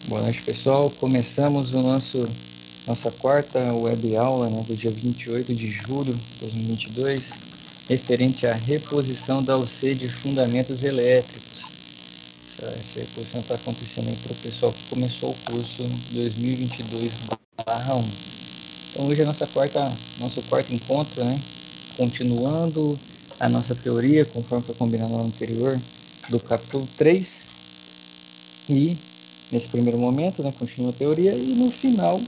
Boa noite, pessoal. Começamos nossa quarta web aula, né, do dia 28 de julho de 2022, referente à reposição da UC de fundamentos elétricos. Essa reposição está acontecendo aí para o pessoal que começou o curso 2022/1. Então, hoje é nosso quarto encontro, né, continuando a nossa teoria, conforme foi combinado no anterior, do capítulo 3. E nesse primeiro momento, né, continua a teoria e no final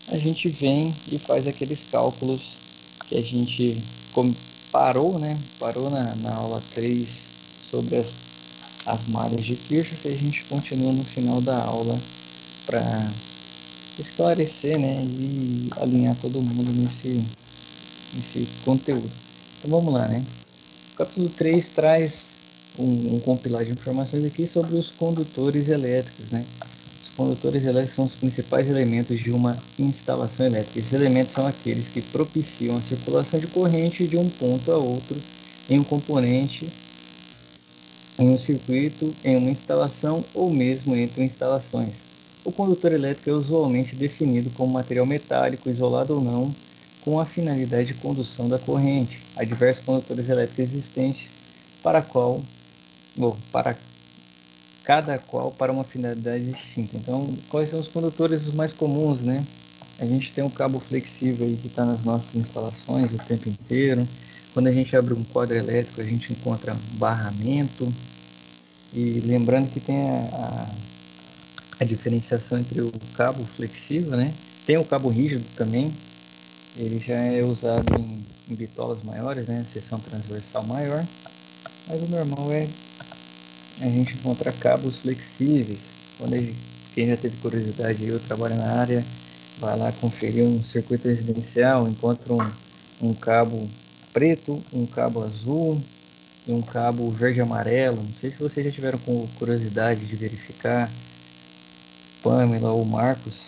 a gente vem e faz aqueles cálculos que a gente parou, né, parou na aula 3 sobre as malhas de Kirchhoff, e a gente continua no final da aula para esclarecer, né, e alinhar todo mundo nesse conteúdo. Então vamos lá, né? O capítulo 3 traz um compilado de informações aqui sobre os condutores elétricos, né? Os condutores elétricos são os principais elementos de uma instalação elétrica. Esses elementos são aqueles que propiciam a circulação de corrente de um ponto a outro em um componente, em um circuito, em uma instalação ou mesmo entre instalações. O condutor elétrico é usualmente definido como material metálico, isolado ou não, com a finalidade de condução da corrente. Há diversos condutores elétricos existentes, para qual, ou para cada qual para uma finalidade distinta. Então, quais são os condutores os mais comuns, né? A gente tem um cabo flexível aí que está nas nossas instalações o tempo inteiro. Quando a gente abre um quadro elétrico, a gente encontra barramento. E lembrando que tem a diferenciação entre o cabo flexível, né? Tem o cabo rígido também. Ele já é usado em bitolas maiores, né? Seção transversal maior. Mas o normal é a gente encontrar cabos flexíveis. Quem já teve curiosidade, eu trabalho na área, vai lá conferir um circuito residencial, encontra um cabo preto, um cabo azul e um cabo verde e amarelo. Não sei se vocês já tiveram curiosidade de verificar, Pamela ou Marcos.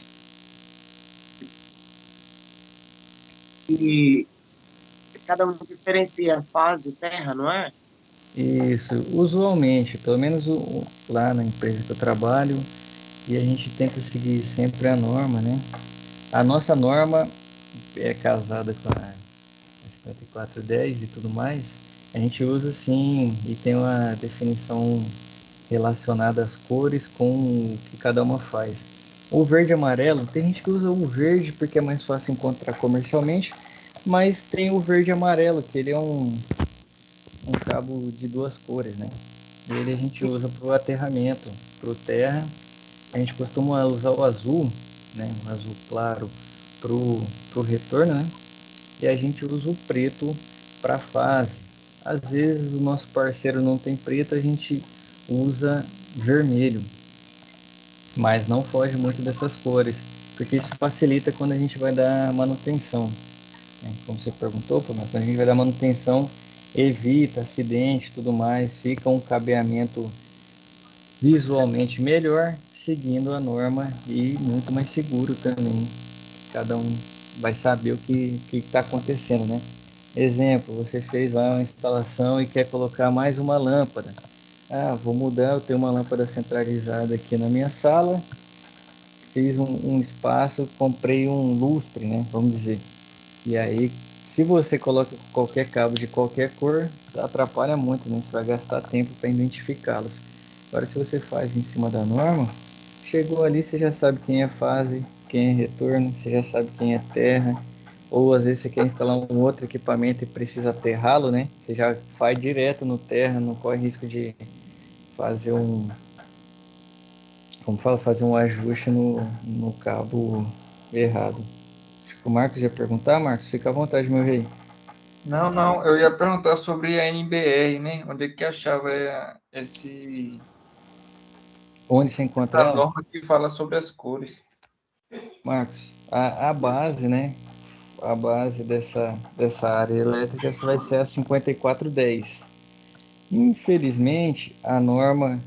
E cada um diferencia fase e terra, não é? Isso, usualmente, pelo menos lá na empresa que eu trabalho, e a gente tenta seguir sempre a norma, né? A nossa norma é casada com a 5410 e tudo mais, a gente usa sim e tem uma definição relacionada às cores com o que cada uma faz. O verde e amarelo, tem gente que usa o verde porque é mais fácil encontrar comercialmente, mas tem o verde e amarelo, que ele é um cabo de duas cores, né? Ele a gente usa para o aterramento, para o terra. A gente costuma usar o azul, né? O azul claro para o retorno, né? E a gente usa o preto para fase. Às vezes o nosso parceiro não tem preto, a gente usa vermelho, mas não foge muito dessas cores, porque isso facilita quando a gente vai dar manutenção, né? Como você perguntou, quando a gente vai dar manutenção, evita acidente e tudo mais, fica um cabeamento visualmente melhor, seguindo a norma e muito mais seguro também. Cada um vai saber o que está acontecendo, né? Exemplo, você fez lá uma instalação e quer colocar mais uma lâmpada. Ah, vou mudar, eu tenho uma lâmpada centralizada aqui na minha sala, fiz um espaço, comprei um lustre, né? Vamos dizer. E aí, se você coloca qualquer cabo de qualquer cor, atrapalha muito, né? Você vai gastar tempo para identificá-los. Agora, se você faz em cima da norma, chegou ali, você já sabe quem é fase, quem é retorno, você já sabe quem é terra. Ou às vezes você quer instalar um outro equipamento e precisa aterrá-lo, né? Você já faz direto no terra, não corre risco de fazer como fala, fazer um ajuste no cabo errado. Acho que o Marcos ia perguntar, Marcos, fica à vontade, meu rei. Não, não, eu ia perguntar sobre a NBR, né? Onde é que achava Onde você encontra essa ela? norma que fala sobre as cores? Marcos, a base, né? A base dessa área elétrica vai ser a 5410. Infelizmente, a norma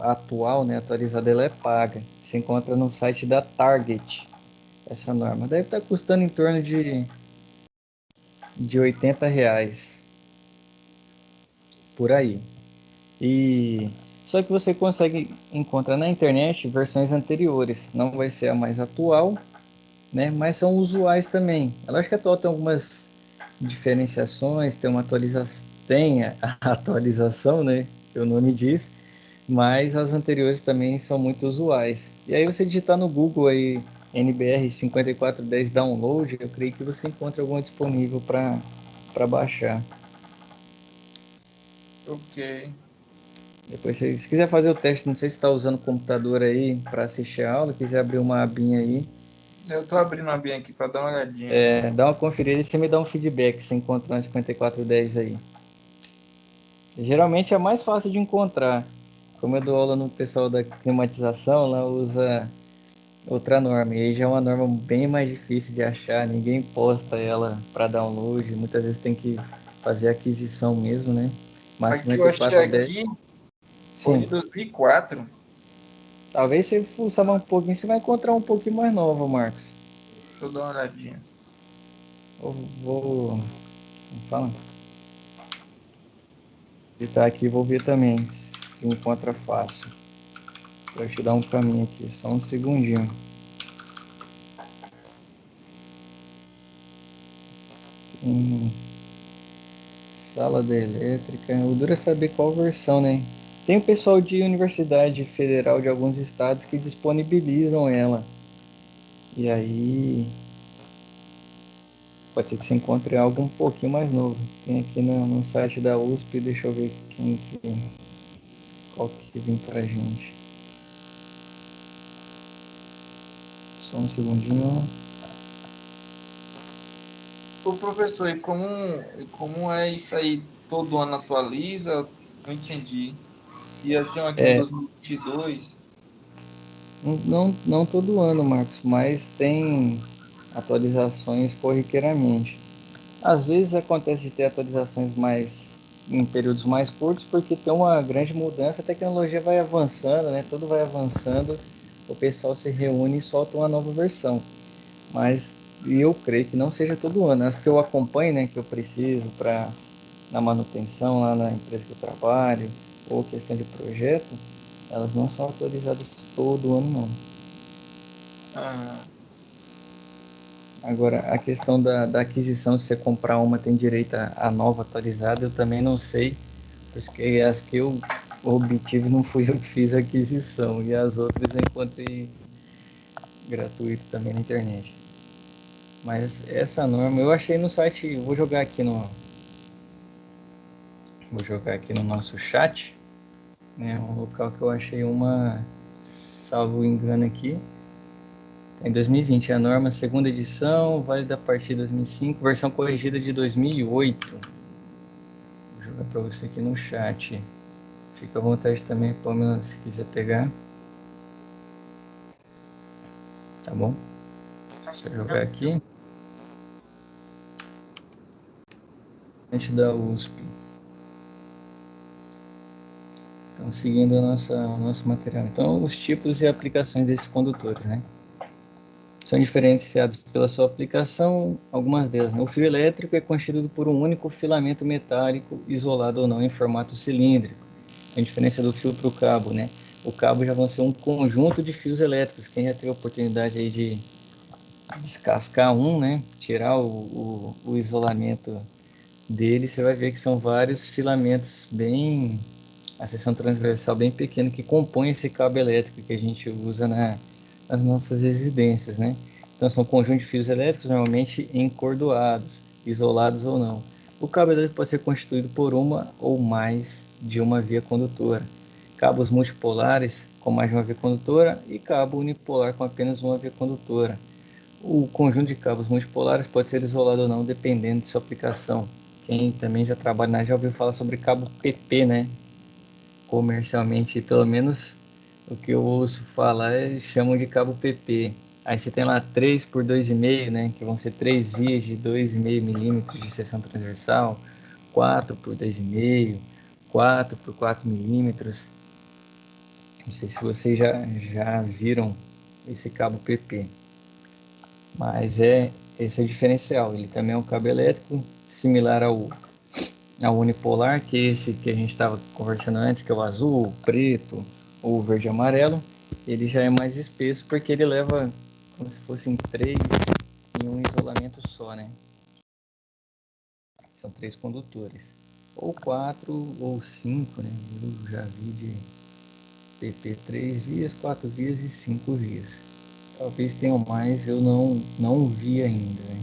atual, né, atualizada, ela é paga. Se encontra no site da Target, essa norma. Deve estar custando em torno de R$ 80 por aí. E Só que você consegue encontrar na internet versões anteriores. Não vai ser a mais atual, né? Mas são usuais também. A lógica atual tem algumas diferenciações, tem uma atualização, tem a atualização, né? Que o nome diz, mas as anteriores também são muito usuais. E aí você digitar no Google aí NBR 5410 download, eu creio que você encontra alguma disponível para baixar. Ok. Depois, se quiser fazer o teste, não sei se está usando o computador aí para assistir a aula, quiser abrir uma abinha aí, Eu tô abrindo a Bia aqui para dar uma olhadinha. dá uma conferida e você me dá um feedback se encontra um 5410 aí. Geralmente é mais fácil de encontrar. Como eu dou aula no pessoal da climatização, lá usa outra norma. E aí já é uma norma bem mais difícil de achar. Ninguém posta ela para download. Muitas vezes tem que fazer aquisição mesmo, né? Mas Aqui eu achei 5410, aqui, foi de sim. 2004. Talvez se fuçar mais um pouquinho, você vai encontrar um pouquinho mais nova, Marcos. Deixa eu dar uma olhadinha. Eu vou. Como fala? Digitar aqui e vou ver também se encontra fácil. Vou te dar um caminho aqui, só um segundinho. Hum, Sala da elétrica. O duro é saber qual versão, né? Tem o pessoal de Universidade Federal de alguns estados que disponibilizam ela. E aí pode ser que você encontre algo um pouquinho mais novo. Tem aqui no site da USP, deixa eu ver qual que vem pra gente. Só um segundinho. Ô, professor, e como é isso aí? Todo ano atualiza? Eu não entendi. E eu tenho aqui um É, 2022. não todo ano, Marcos, mas tem atualizações corriqueiramente. Às vezes acontece de ter atualizações mais em períodos mais curtos, porque tem uma grande mudança, a tecnologia vai avançando, né? Tudo vai avançando, o pessoal se reúne e solta uma nova versão. Mas eu creio que não seja todo ano. As que eu acompanho, né, que eu preciso para na manutenção lá na empresa que eu trabalho, ou questão de projeto, elas não são atualizadas todo ano, não. Ah, Agora, a questão da aquisição, se você comprar uma, tem direito a nova atualizada, eu também não sei, porque as que eu obtive não fui eu que fiz a aquisição, e as outras eu encontrei gratuito também na internet. Mas essa norma eu achei no site, vou jogar aqui no nosso chat, né, um local que eu achei uma, salvo engano aqui, tá em 2020, a norma segunda edição, válida a partir de 2005, versão corrigida de 2008. Vou jogar para você aqui no chat. Fica à vontade também, Pamela, se quiser pegar. Tá bom? Deixa eu jogar aqui. Antes da USP. Então, seguindo o nosso material. Então, os tipos e aplicações desses condutores, né? São diferenciados pela sua aplicação, algumas delas, né? O fio elétrico é constituído por um único filamento metálico, isolado ou não, em formato cilíndrico. A diferença do fio para o cabo, né? O cabo já vão ser um conjunto de fios elétricos. Quem já teve a oportunidade aí de descascar um, né? Tirar o isolamento dele, você vai ver que são vários filamentos bem, a seção transversal bem pequena que compõe esse cabo elétrico que a gente usa nas nossas residências, né? Então são conjuntos de fios elétricos normalmente encordoados, isolados ou não. O cabo elétrico pode ser constituído por uma ou mais de uma via condutora. Cabos multipolares com mais de uma via condutora e cabo unipolar com apenas uma via condutora. O conjunto de cabos multipolares pode ser isolado ou não, dependendo de sua aplicação. Quem também já trabalha já ouviu falar sobre cabo PP, né? Comercialmente, pelo menos o que eu ouço falar chamam de cabo PP. Aí você tem lá 3 por 2,5, né? Que vão ser 3 vias de 2,5 milímetros de seção transversal, 4 por 2,5, 4 por 4 milímetros. Não sei se vocês já viram esse cabo PP. Mas esse é o diferencial. Ele também é um cabo elétrico, similar a unipolar, que é esse que a gente estava conversando antes, que é o azul, o preto ou o verde e amarelo, ele já é mais espesso porque ele leva como se fossem três em um isolamento só, né? São três condutores. Ou quatro ou cinco, né? Eu já vi de PP 3 vias, 4 vias e 5 vias. Talvez tenham mais, eu não vi ainda, né?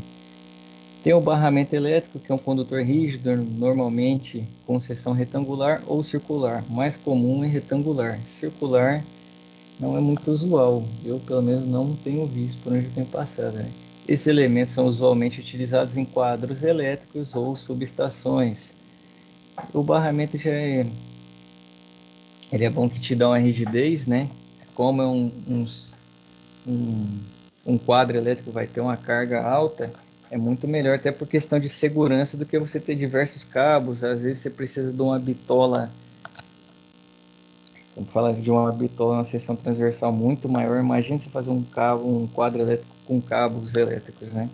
Tem o barramento elétrico, que é um condutor rígido, normalmente com seção retangular ou circular. Mais comum é retangular. Circular não é muito usual. Eu, pelo menos, não tenho visto por onde eu tenho passado, né? Esses elementos são usualmente utilizados em quadros elétricos ou subestações. O barramento ele é bom que te dá uma rigidez, né? Como é um, um quadro elétrico vai ter uma carga alta, é muito melhor, até por questão de segurança, do que você ter diversos cabos. Às vezes você precisa de uma bitola, como fala, de uma bitola, uma seção transversal muito maior. Imagina você fazer um quadro elétrico com cabos elétricos, né?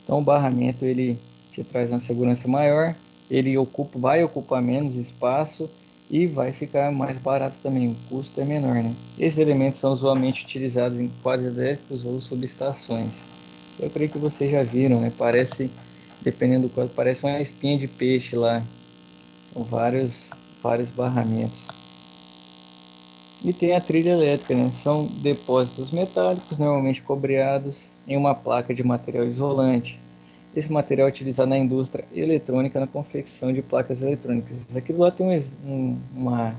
Então o barramento ele te traz uma segurança maior, ele vai ocupar menos espaço e vai ficar mais barato também, o custo é menor, né? Esses elementos são usualmente utilizados em quadros elétricos ou subestações. Eu creio que vocês já viram, né? Parece, dependendo do quadro, parece uma espinha de peixe lá. São vários barramentos. E tem a trilha elétrica, né? São depósitos metálicos, normalmente cobreados em uma placa de material isolante. Esse material é utilizado na indústria eletrônica na confecção de placas eletrônicas. Aqui do lado tem uma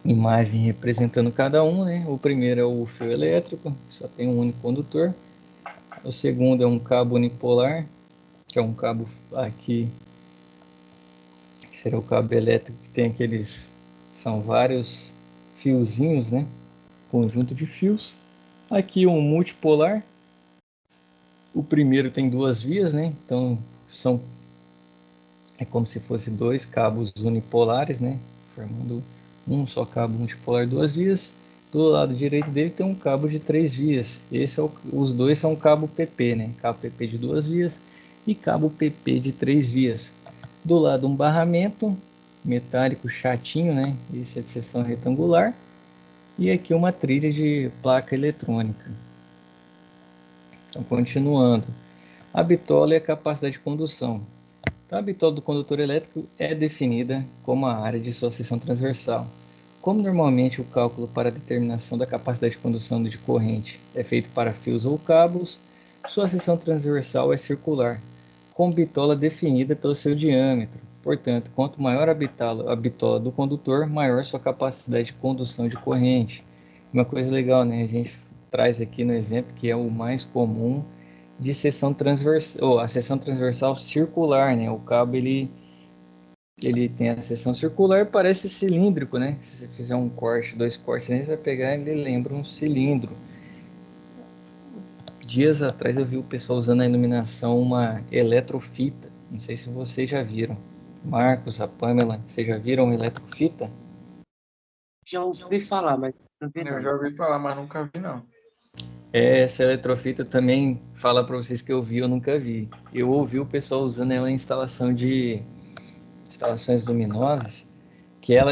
imagem representando cada um, né? O primeiro é o fio elétrico, só tem um único condutor. O segundo é um cabo unipolar, que é um cabo aqui, que seria o cabo elétrico, que tem são vários fiozinhos, né? Conjunto de fios. Aqui um multipolar. O primeiro tem duas vias, né? Então é como se fosse dois cabos unipolares, né? Formando um só cabo multipolar, duas vias. Do lado direito dele tem um cabo de três vias. Os dois são cabo PP, né? Cabo PP de duas vias e cabo PP de três vias. Do lado um barramento metálico chatinho, né? Esse é de seção retangular. E aqui uma trilha de placa eletrônica. Então, continuando. A bitola e a capacidade de condução. Então, a bitola do condutor elétrico é definida como a área de sua seção transversal. Como normalmente o cálculo para a determinação da capacidade de condução de corrente é feito para fios ou cabos, sua seção transversal é circular, com bitola definida pelo seu diâmetro. Portanto, quanto maior a bitola do condutor, maior sua capacidade de condução de corrente. Uma coisa legal, né? A gente traz aqui no exemplo que é o mais comum de seção transversal, ou a seção transversal circular, né? O cabo ele tem a seção circular, parece cilíndrico, né? Se você fizer um corte, dois cortes, você vai pegar, ele lembra um cilindro. Dias atrás eu vi o pessoal usando a iluminação uma eletrofita. Não sei se vocês já viram. Marcos, a Pamela, vocês já viram eletrofita? Já ouvi falar, mas não vi Eu não. já ouvi falar, mas nunca vi, não. Essa eletrofita também fala para vocês que eu vi, eu nunca vi. Eu ouvi o pessoal usando ela em instalações luminosas, que ela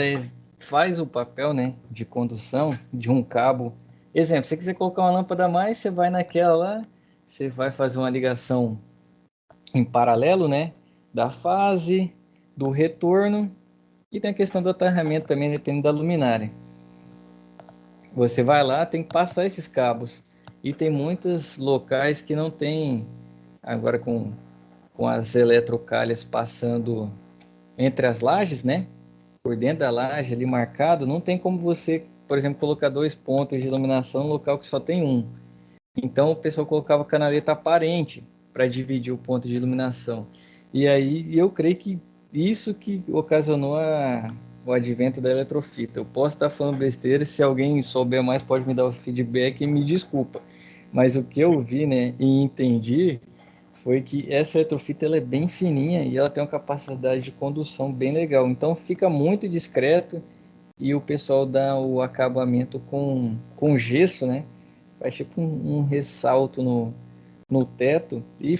faz o papel, né, de condução de um cabo. Exemplo, se você quiser colocar uma lâmpada a mais, você vai naquela lá, você vai fazer uma ligação em paralelo, né, da fase, do retorno, e tem a questão do atarramento também, dependendo da luminária. Você vai lá, tem que passar esses cabos. E tem muitos locais que não tem, agora com as eletrocalhas passando entre as lajes, né? Por dentro da laje ali marcado, não tem como você, por exemplo, colocar dois pontos de iluminação no local que só tem um. Então o pessoal colocava canaleta aparente para dividir o ponto de iluminação. E aí eu creio que isso que ocasionou o advento da eletrofita. Eu posso estar falando besteira, se alguém souber mais pode me dar o feedback e me desculpa. Mas o que eu vi, né, e entendi foi que essa eletrofita ela é bem fininha e ela tem uma capacidade de condução bem legal. Então fica muito discreto e o pessoal dá o acabamento com gesso, né? Faz tipo um ressalto no teto e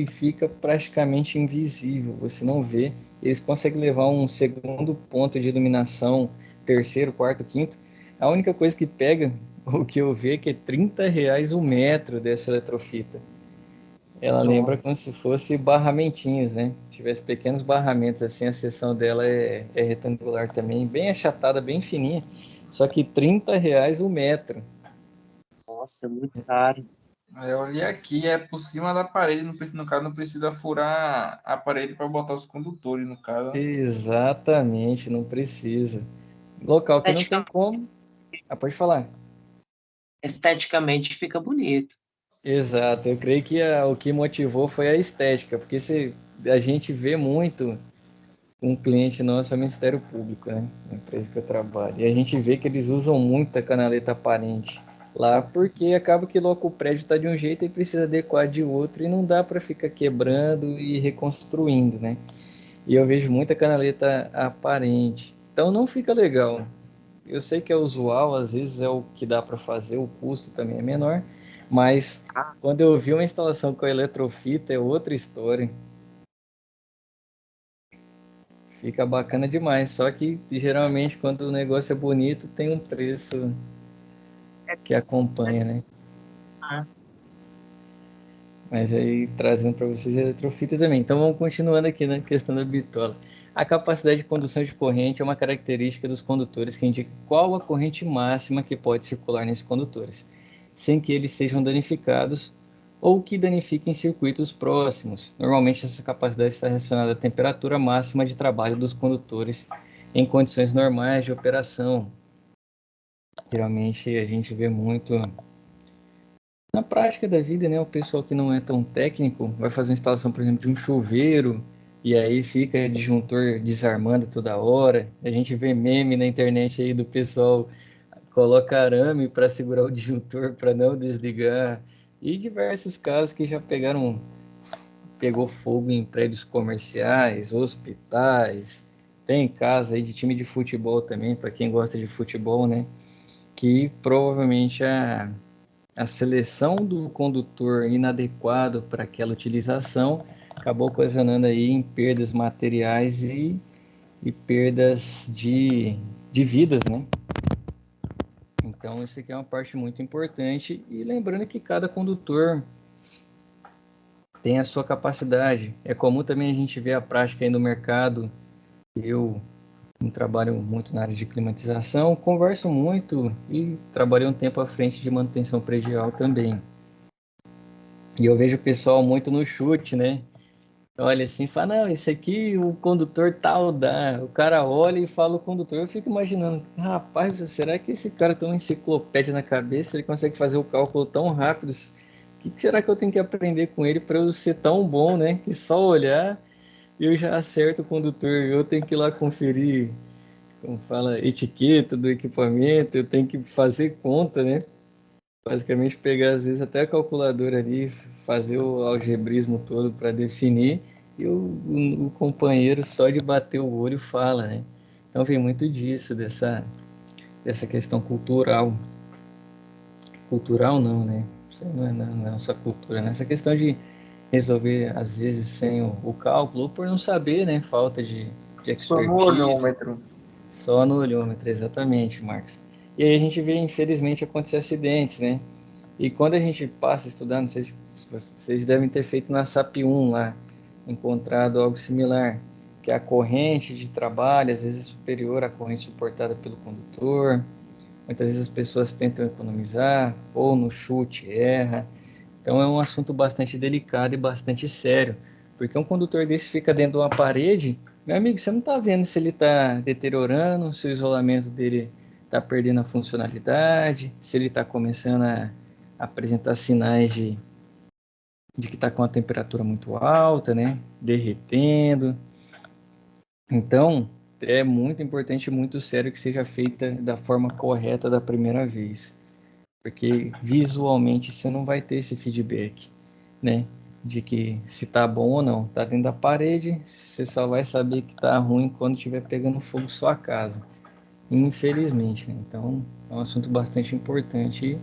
fica praticamente invisível, você não vê. Eles conseguem levar um segundo ponto de iluminação, terceiro, quarto, quinto. A única coisa que pega, o que eu vejo, é que é R$ 30 o metro dessa eletrofita. Ela lembra Nossa. como se fosse barramentinhos, né? Se tivesse pequenos barramentos assim, a seção dela é retangular também, bem achatada, bem fininha. Só que R$ 30 o metro. Nossa, é muito caro. Eu olhei aqui, é por cima da parede, não precisa, no caso, não precisa furar a parede para botar os condutores, no caso. Exatamente, não precisa. Local que não tem Esteticamente, como. Ah, pode falar. esteticamente fica bonito. Exato, eu creio que o que motivou foi a estética, porque a gente vê muito um cliente nosso é o Ministério Público, né? A empresa que eu trabalho. E a gente vê que eles usam muita canaleta aparente lá, porque acaba que logo o prédio está de um jeito e precisa adequar de outro, e não dá para ficar quebrando e reconstruindo, né? E eu vejo muita canaleta aparente. Então não fica legal. Eu sei que é usual, às vezes é o que dá para fazer, o custo também é menor, mas Ah, quando eu vi uma instalação com a eletrofita é outra história. Fica bacana demais, só que geralmente quando o negócio é bonito tem um preço é, que acompanha, né? ah, Mas aí trazendo para vocês a eletrofita também. Então vamos continuando aqui na questão da bitola. A capacidade de condução de corrente é uma característica dos condutores que indica qual a corrente máxima que pode circular nesses condutores, sem que eles sejam danificados ou que danifiquem circuitos próximos. Normalmente essa capacidade está relacionada à temperatura máxima de trabalho dos condutores em condições normais de operação. Geralmente a gente vê muito na prática da vida, né, o pessoal que não é tão técnico vai fazer uma instalação, por exemplo, de um chuveiro e aí fica disjuntor desarmando toda hora. A gente vê meme na internet aí do pessoal coloca arame para segurar o disjuntor para não desligar e diversos casos que já pegou fogo em prédios comerciais, hospitais. Tem casos aí de time de futebol também, para quem gosta de futebol, né, que provavelmente a seleção do condutor inadequado para aquela utilização acabou ocasionando aí em perdas materiais e perdas de vidas, né? Então isso aqui é uma parte muito importante e lembrando que cada condutor tem a sua capacidade. É comum também a gente ver a prática aí no mercado. Eu não trabalho muito na área de climatização, converso muito e trabalhei um tempo à frente de manutenção predial também. E eu vejo o pessoal muito no chute, né? Olha assim, fala, não, esse aqui o condutor tal dá. O cara olha e fala o condutor. Eu fico imaginando, rapaz, será que esse cara tem uma enciclopédia na cabeça? Ele consegue fazer o cálculo tão rápido? O que será que eu tenho que aprender com ele para eu ser tão bom, né? Que só olhar eu já acerto o condutor. Eu tenho que ir lá conferir, como fala, etiqueta do equipamento. Eu tenho que fazer conta, né? Basicamente pegar às vezes até a calculadora ali, fazer o algebrismo todo para definir e o companheiro só de bater o olho fala, né? Então vem muito disso, dessa questão cultural. Cultural não, né? Isso aí não é nossa cultura, né? Essa questão de resolver às vezes sem o cálculo, ou por não saber, né? Falta de Só no expertise. olhômetro. Só no olhômetro, exatamente, Marcos. E aí a gente vê, infelizmente, acontecer acidentes, né? E quando a gente passa a estudar, não sei se vocês devem ter feito na SAP 1 lá, encontrado algo similar, que a corrente de trabalho às vezes é superior à corrente suportada pelo condutor. Muitas vezes as pessoas tentam economizar, ou no chute erra. Então é um assunto bastante delicado e bastante sério, porque um condutor desse fica dentro de uma parede, meu amigo, você não está vendo se ele está deteriorando, se o isolamento dele está perdendo a funcionalidade, se ele está começando a apresentar sinais de que está com a temperatura muito alta, né? Derretendo. Então, é muito importante e muito sério que seja feita da forma correta da primeira vez, porque visualmente você não vai ter esse feedback, né? De que se tá bom ou não. Tá dentro da parede, você só vai saber que tá ruim quando estiver pegando fogo sua casa. Infelizmente, né? Então, é um assunto bastante importante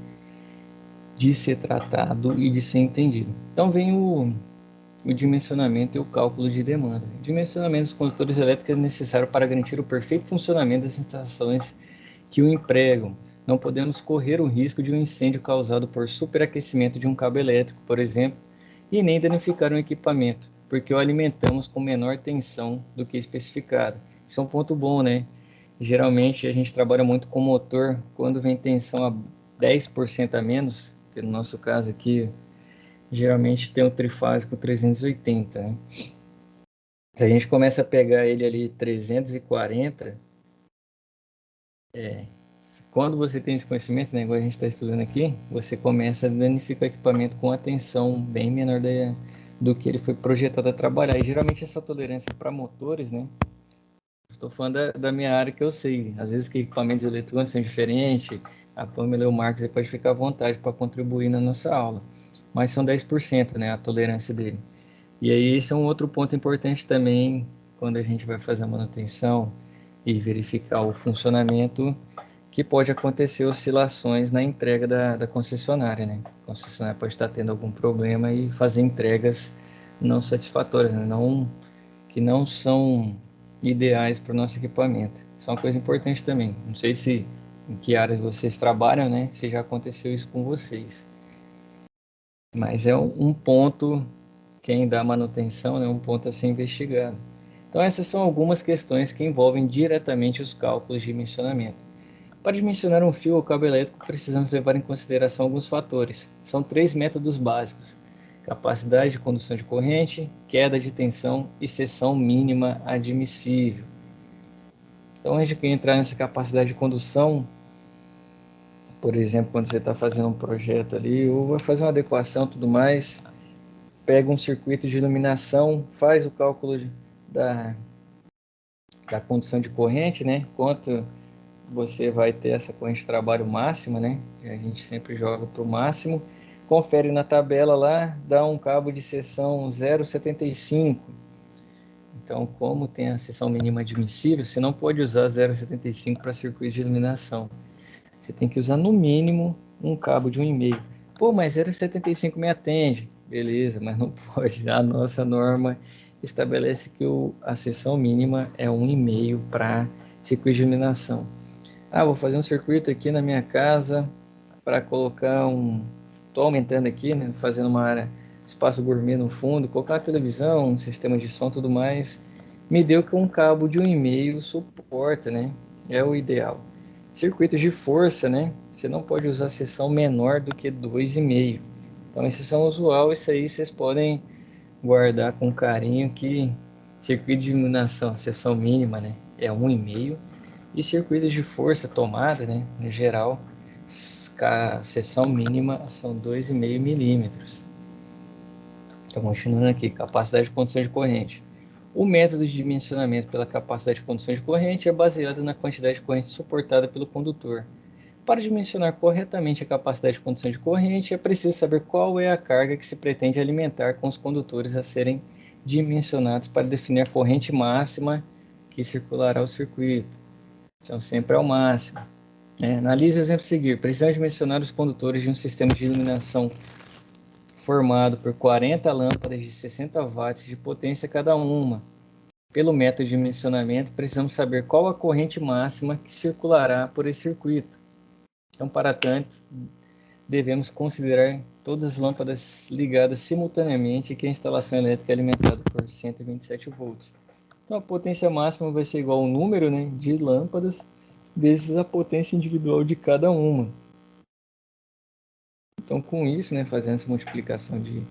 de ser tratado e de ser entendido. Então vem o dimensionamento e o cálculo de demanda. O dimensionamento dos condutores elétricos é necessário para garantir o perfeito funcionamento das instalações que o empregam. Não podemos correr o risco de um incêndio causado por superaquecimento de um cabo elétrico, por exemplo, e nem danificar um equipamento, porque o alimentamos com menor tensão do que especificado. Isso é um ponto bom, né? Geralmente a gente trabalha muito com motor quando vem tensão a 10% a menos, que no nosso caso aqui geralmente tem o trifásico 380, né? Se a gente começa a pegar ele ali 340, quando você tem esse conhecimento, né, igual a gente está estudando aqui, você começa a danificar o equipamento com a tensão bem menor do que ele foi projetado a trabalhar. E geralmente essa tolerância para motores, né? Estou falando da minha área que eu sei. Às vezes que equipamentos eletrônicos são diferentes, a Pamela e o Marcos aí pode ficar à vontade para contribuir na nossa aula. Mas são 10%, né, a tolerância dele. E aí esse é um outro ponto importante também quando a gente vai fazer a manutenção e verificar o funcionamento, que pode acontecer oscilações na entrega da concessionária, né? A concessionária pode estar tendo algum problema e fazer entregas não satisfatórias, né? Que não são ideais para o nosso equipamento. Isso é uma coisa importante também. Não sei se em que áreas vocês trabalham, né? Se já aconteceu isso com vocês. Mas é um ponto, quem dá manutenção, né? Um ponto a ser investigado. Então essas são algumas questões que envolvem diretamente os cálculos de dimensionamento. Para dimensionar um fio ou cabo elétrico, precisamos levar em consideração alguns fatores. São 3 métodos básicos: capacidade de condução de corrente, queda de tensão e seção mínima admissível. Então, antes de entrar nessa capacidade de condução, por exemplo, quando você está fazendo um projeto ali, ou vai fazer uma adequação e tudo mais, pega um circuito de iluminação, faz o cálculo da condução de corrente, né? Quanto você vai ter essa corrente de trabalho máxima, né? A gente sempre joga para o máximo. Confere na tabela lá, dá um cabo de seção 0,75. Então, como tem a seção mínima admissível, você não pode usar 0,75 para circuito de iluminação. Você tem que usar no mínimo um cabo de 1,5. Pô, mas 0,75 me atende. Beleza, mas não pode. A nossa norma estabelece que a seção mínima é 1,5 para circuito de iluminação. Vou fazer um circuito aqui na minha casa para colocar Estou aumentando aqui, né? Fazendo uma área, espaço gourmet no fundo, colocar uma televisão, um sistema de som, tudo mais. Me deu que um cabo de 1,5 suporta, né? É o ideal. Circuitos de força, né? Você não pode usar seção menor do que 2,5. Então, exceção usual, isso aí vocês podem guardar com carinho, que circuito de iluminação, seção mínima, né? É 1,5. E circuitos de força tomada, né, no geral, a seção mínima são 2,5 milímetros. Então, continuando aqui, capacidade de condução de corrente. O método de dimensionamento pela capacidade de condução de corrente é baseado na quantidade de corrente suportada pelo condutor. Para dimensionar corretamente a capacidade de condução de corrente, é preciso saber qual é a carga que se pretende alimentar com os condutores a serem dimensionados para definir a corrente máxima que circulará o circuito. Então, sempre ao máximo. Analise o exemplo a seguir. Precisamos dimensionar os condutores de um sistema de iluminação formado por 40 lâmpadas de 60 watts de potência cada uma. Pelo método de dimensionamento, precisamos saber qual a corrente máxima que circulará por esse circuito. Então, para tanto, devemos considerar todas as lâmpadas ligadas simultaneamente e que a instalação elétrica é alimentada por 127 volts. Então, a potência máxima vai ser igual ao número, né, de lâmpadas vezes a potência individual de cada uma. Então, com isso, né, fazendo essa multiplicação de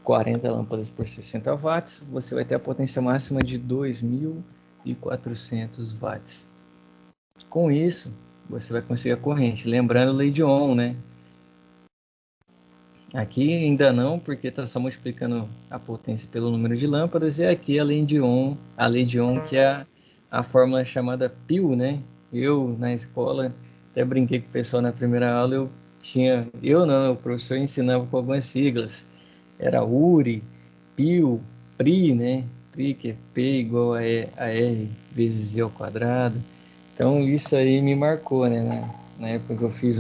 40 lâmpadas por 60 watts, você vai ter a potência máxima de 2.400 watts. Com isso, você vai conseguir a corrente. Lembrando a lei de Ohm, né? Aqui ainda não, porque está só multiplicando a potência pelo número de lâmpadas, e aqui a lei de Ohm que é a fórmula chamada π, né? Eu, na escola, até brinquei com o pessoal na primeira aula, o professor ensinava com algumas siglas. Era URI, π, Pri, né? Pri, que é P igual a R vezes I ao quadrado. Então, isso aí me marcou, né? Na época que eu fiz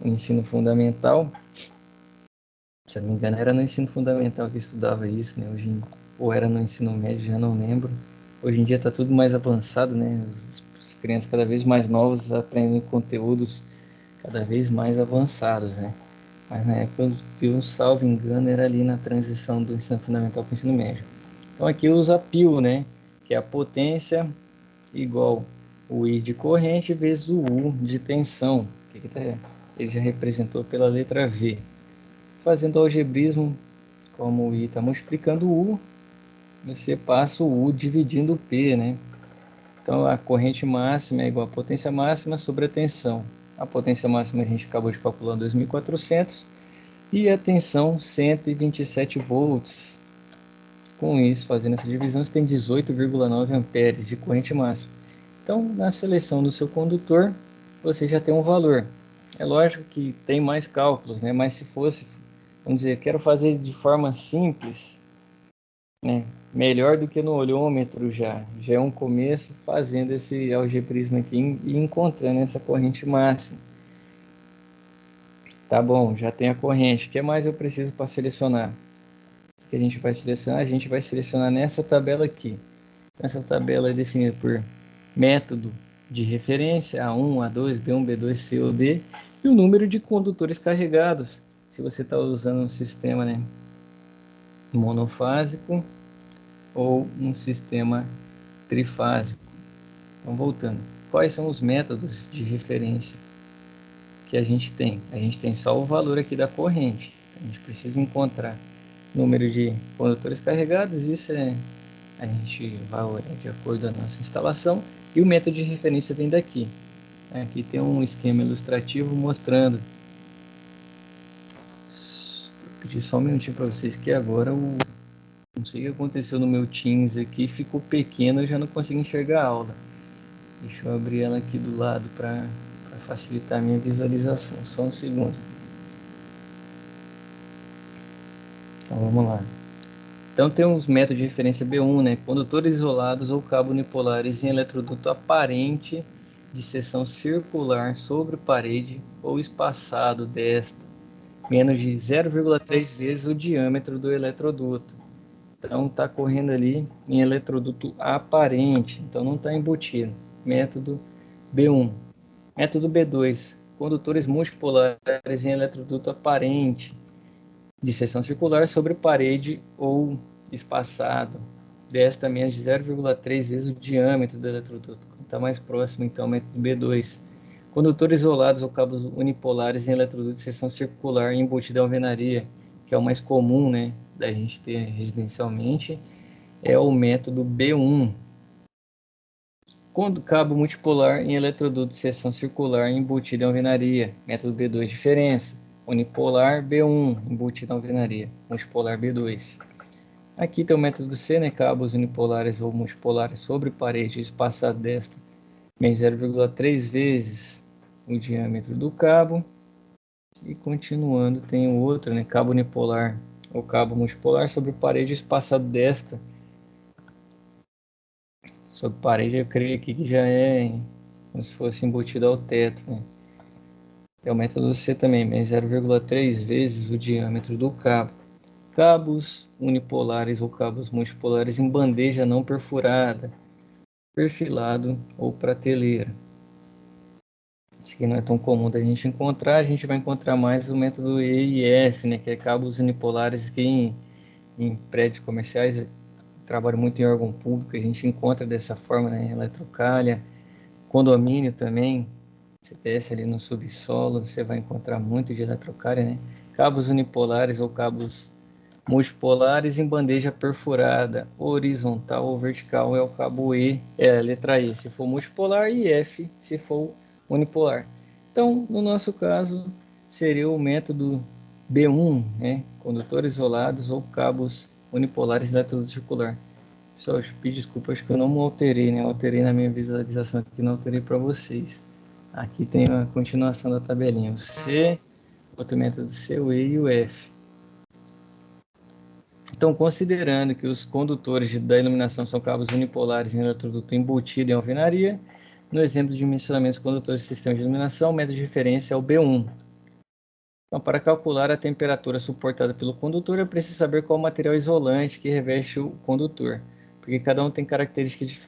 no ensino fundamental. Se eu não me engano, era no ensino fundamental que estudava isso, né? Ou era no ensino médio, já não lembro. Hoje em dia está tudo mais avançado, né? As crianças cada vez mais novas aprendem conteúdos cada vez mais avançados, né? Mas na época, eu salvo engano, era ali na transição do ensino fundamental para o ensino médio. Então aqui usa π, né? Que é a potência igual o I de corrente vezes o U de tensão. Ele já representou pela letra V. Fazendo algebrismo, como o I está multiplicando o U, você passa o U dividindo o P, né? Então a corrente máxima é igual a potência máxima sobre a tensão. A potência máxima a gente acabou de calcular 2.400 e a tensão 127 volts. Com isso, fazendo essa divisão, você tem 18,9 amperes de corrente máxima. Então, na seleção do seu condutor, você já tem um valor. É lógico que tem mais cálculos, né? Mas se fosse, vamos dizer, quero fazer de forma simples, né? Melhor do que no olhômetro já é um começo fazendo esse algebrismo aqui e encontrando essa corrente máxima. Tá bom, já tem a corrente. O que mais eu preciso para selecionar? O que a gente vai selecionar? A gente vai selecionar nessa tabela aqui. Essa tabela é definida por método de referência, A1, A2, B1, B2, C ou D, e o número de condutores carregados, se você está usando um sistema, né, monofásico ou um sistema trifásico. Então, voltando, quais são os métodos de referência que a gente tem? A gente tem só o valor aqui da corrente. Então, a gente precisa encontrar número de condutores carregados, isso a gente vai olhar de acordo com a nossa instalação, e o método de referência vem daqui. Aqui tem um esquema ilustrativo mostrando. Vou pedir só um minutinho para vocês, que agora não sei o que aconteceu no meu Teams aqui, ficou pequeno, eu já não consigo enxergar a aula. Deixa eu abrir ela aqui do lado para facilitar a minha visualização. Só um segundo. Então vamos lá. Então tem os métodos de referência B1, né? Condutores isolados ou cabos unipolares em eletroduto aparente de seção circular sobre parede ou espaçado desta, menos de 0,3 vezes o diâmetro do eletroduto. Então está correndo ali em eletroduto aparente, então não está embutido. Método B1. Método B2. Condutores multipolares em eletroduto aparente de seção circular sobre parede ou espaçado, desta menos de 0,3 vezes o diâmetro do eletroduto. Está mais próximo, então, método B2. Condutores isolados ou cabos unipolares em eletroduto de seção circular embutido em alvenaria, que é o mais comum, né, da gente ter residencialmente, é o método B1. Cabo multipolar em eletroduto de seção circular embutido em alvenaria, método B2. Diferença: unipolar B1, embutido em alvenaria, multipolar B2. Aqui tem o método C, né? Cabos unipolares ou multipolares sobre parede espaçado desta, menos 0,3 vezes o diâmetro do cabo. E continuando, tem o outro, né? Cabo unipolar ou cabo multipolar sobre parede espaçado desta. Sobre parede, eu creio aqui que já é como se fosse embutido ao teto, né? É o método C também, menos 0,3 vezes o diâmetro do cabo. Cabos unipolares ou cabos multipolares em bandeja não perfurada, perfilado ou prateleira. Isso aqui não é tão comum da gente encontrar, a gente vai encontrar mais o método E e F, né, que é cabos unipolares que em prédios comerciais, trabalho muito em órgão público, a gente encontra dessa forma, né, eletrocalha, condomínio também. Você desce ali no subsolo, você vai encontrar muito de eletrocalha, né? Cabos unipolares ou cabos multipolares em bandeja perfurada, horizontal ou vertical é o cabo E, é a letra E se for multipolar e F se for unipolar. Então, no nosso caso, seria o método B1, né? Condutores isolados ou cabos unipolares de eletroduto circular. Pessoal, eu pedi desculpa, acho que eu não alterei, né? Eu alterei na minha visualização aqui, não alterei para vocês. Aqui tem a continuação da tabelinha. O C, outro método C, o E e o F. Então, considerando que os condutores da iluminação são cabos unipolares em eletroduto embutido em alvenaria, no exemplo de dimensionamento dos condutores do sistema de iluminação, o método de referência é o B1. Então, para calcular a temperatura suportada pelo condutor, eu preciso saber qual o material isolante que reveste o condutor, porque cada um tem características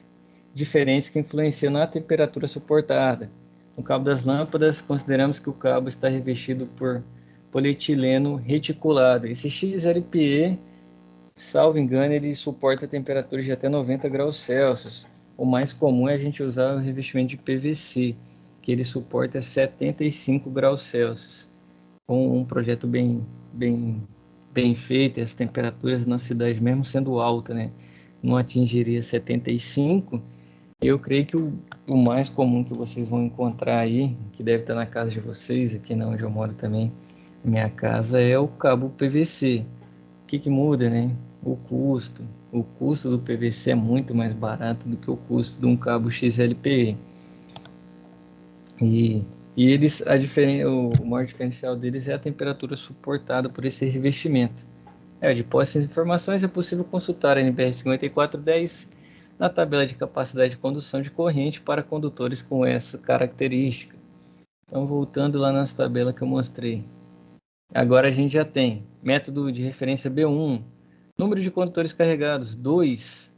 diferentes que influenciam na temperatura suportada. No cabo das lâmpadas, consideramos que o cabo está revestido por polietileno reticulado. Esse XLPE, salvo engano, ele suporta temperaturas de até 90 graus Celsius. O mais comum é a gente usar o revestimento de PVC, que ele suporta 75 graus Celsius. Com um projeto bem feito, as temperaturas na cidade, mesmo sendo alta, né, não atingiria 75. Eu creio que o mais comum que vocês vão encontrar aí, que deve estar na casa de vocês, aqui na onde eu moro também, minha casa, é o cabo PVC. O que que muda, né? O custo. O custo do PVC é muito mais barato do que o custo de um cabo XLPE. E, e eles, o maior diferencial deles é a temperatura suportada por esse revestimento. De posse de informações, é possível consultar a NBR 5410 na tabela de capacidade de condução de corrente para condutores com essa característica. Então, voltando lá nas tabelas que eu mostrei. Agora a gente já tem método de referência B1, número de condutores carregados, 2.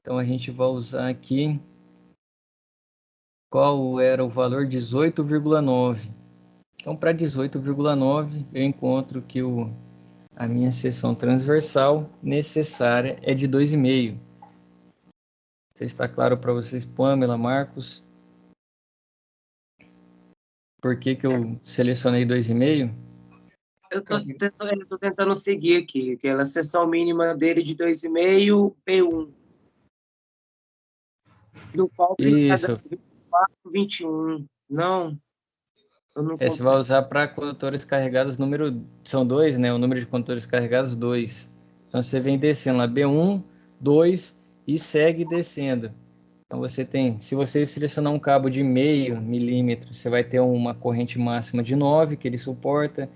Então, a gente vai usar aqui, qual era o valor? 18,9. Então, para 18,9, eu encontro que a minha seção transversal necessária é de 2,5. Se está claro para vocês, Pamela, Marcos, por que que eu selecionei 2,5? Eu tô tentando seguir aqui, aquela seção mínima dele de 2,5, P1, do qual precisa Isso, 24, 21. Não, eu não você vai comprei. usar para condutores carregados, são 2, né? O número de condutores carregados, 2. Então, você vem descendo lá, B1, 2 e segue descendo. Então, você tem, se você selecionar um cabo de meio milímetro, você vai ter uma corrente máxima de 9, que ele suporta.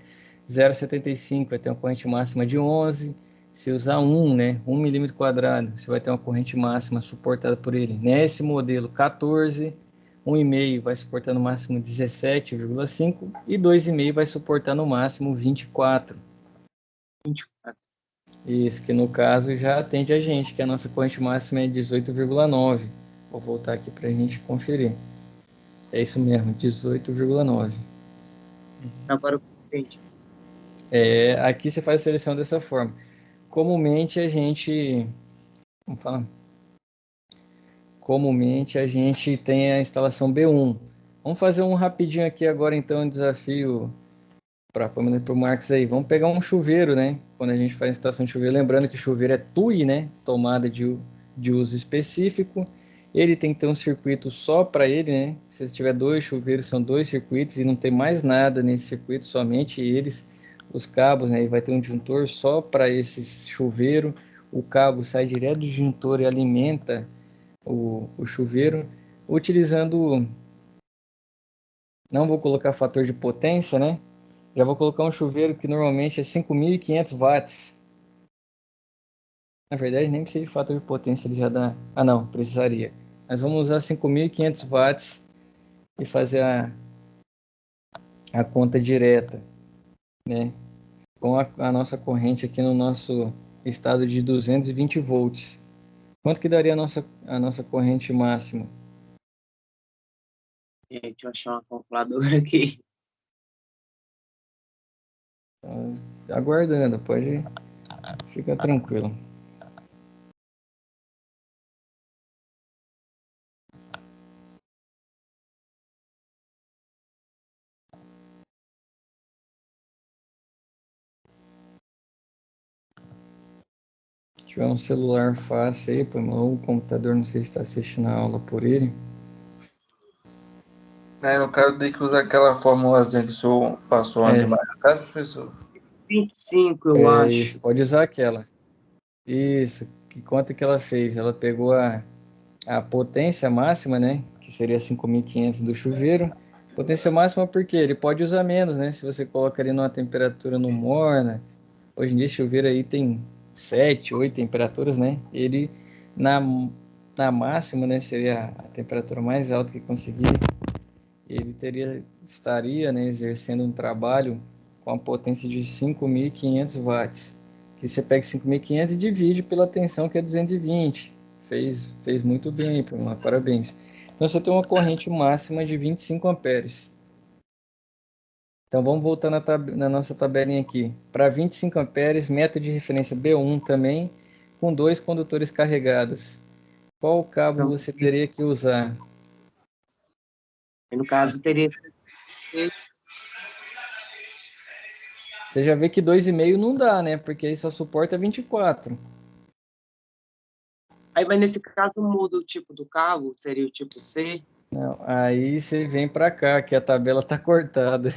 0,75 vai ter uma corrente máxima de 11. Se usar 1, né, 1 milímetro quadrado, você vai ter uma corrente máxima suportada por ele. Nesse modelo, 14, 1,5 vai suportar no máximo 17,5 e 2,5 vai suportar no máximo 24. 24. Isso, que no caso já atende a gente, que a nossa corrente máxima é 18,9. Vou voltar aqui para a gente conferir. É isso mesmo, 18,9. Agora eu entendi. Aqui você faz a seleção dessa forma. Comumente a gente, vamos falar, comumente a gente tem a instalação B1. Vamos fazer um rapidinho aqui agora então, um desafio para o Marcos aí. Vamos pegar um chuveiro, né? Quando a gente faz a instalação de chuveiro, lembrando que chuveiro é TUI, né? Tomada de uso específico. Ele tem que ter um circuito só para ele, né? Se tiver 2 chuveiros, são 2 circuitos e não tem mais nada nesse circuito, somente eles, os cabos, né? E vai ter um disjuntor só para esse chuveiro. O cabo sai direto do disjuntor e alimenta o chuveiro, utilizando, não vou colocar fator de potência, né? Já vou colocar um chuveiro que normalmente é 5.500 watts. Na verdade, nem precisa de fator de potência, ele já dá. Ah, não, precisaria. Mas vamos usar 5.500 watts e fazer a conta direta, né? Com a nossa corrente aqui no nosso estado de 220 volts. Quanto que daria a nossa corrente máxima? Deixa eu achar uma calculadora aqui. Aguardando, pode ficar tranquilo. Se tiver um celular fácil aí, ou um computador, não sei se está assistindo a aula por ele. No caso, tem que usar aquela formulazinha que o senhor passou umas É, imagens no caso, professor. 25, eu acho. isso, pode usar aquela. Isso, que conta que ela fez? Ela pegou a potência máxima, né? Que seria 5.500 do chuveiro. Potência máxima porque ele pode usar menos, né? Se você coloca ali numa temperatura no morna. Hoje em dia, chuveiro aí tem 7, 8 temperaturas, né? Ele, na, na máxima, né? Seria a temperatura mais alta que conseguir. Ele estaria, né? Exercendo um trabalho com a potência de 5.500 watts. Que você pega 5.500 e divide pela tensão que é 220. Fez muito bem, parabéns. Então você tem uma corrente máxima de 25 amperes. Então vamos voltar na nossa tabelinha aqui. Para 25 amperes, método de referência B1 também, com 2 condutores carregados. Qual cabo Então, você teria que usar? no caso, teria que ser. Você já vê que 2,5 não dá, né? Porque aí só suporta 24. Aí, mas nesse caso, muda o tipo do cabo, seria o tipo C. Não, aí você vem para cá, que a tabela está cortada.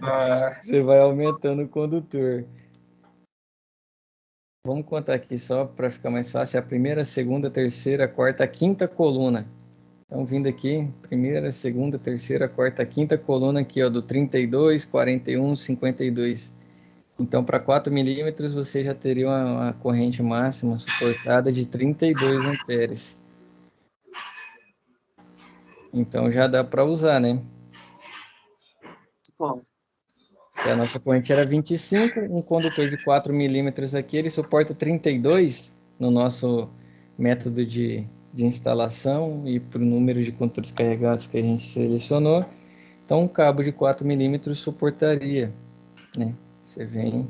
Ah, Você vai aumentando o condutor. Vamos contar aqui só para ficar mais fácil. A primeira, segunda, terceira, quarta, quinta coluna. Então, vindo aqui, primeira, segunda, terceira, quarta, quinta coluna aqui, ó, do 32, 41, 52. Então, para 4 milímetros, você já teria uma corrente máxima suportada de 32 amperes. Então, já dá para usar, né? Bom, Que a nossa corrente era 25, um condutor de 4 milímetros aqui, ele suporta 32 no nosso método de instalação e para o número de condutores carregados que a gente selecionou. Então, um cabo de 4 milímetros suportaria, né? Você vem...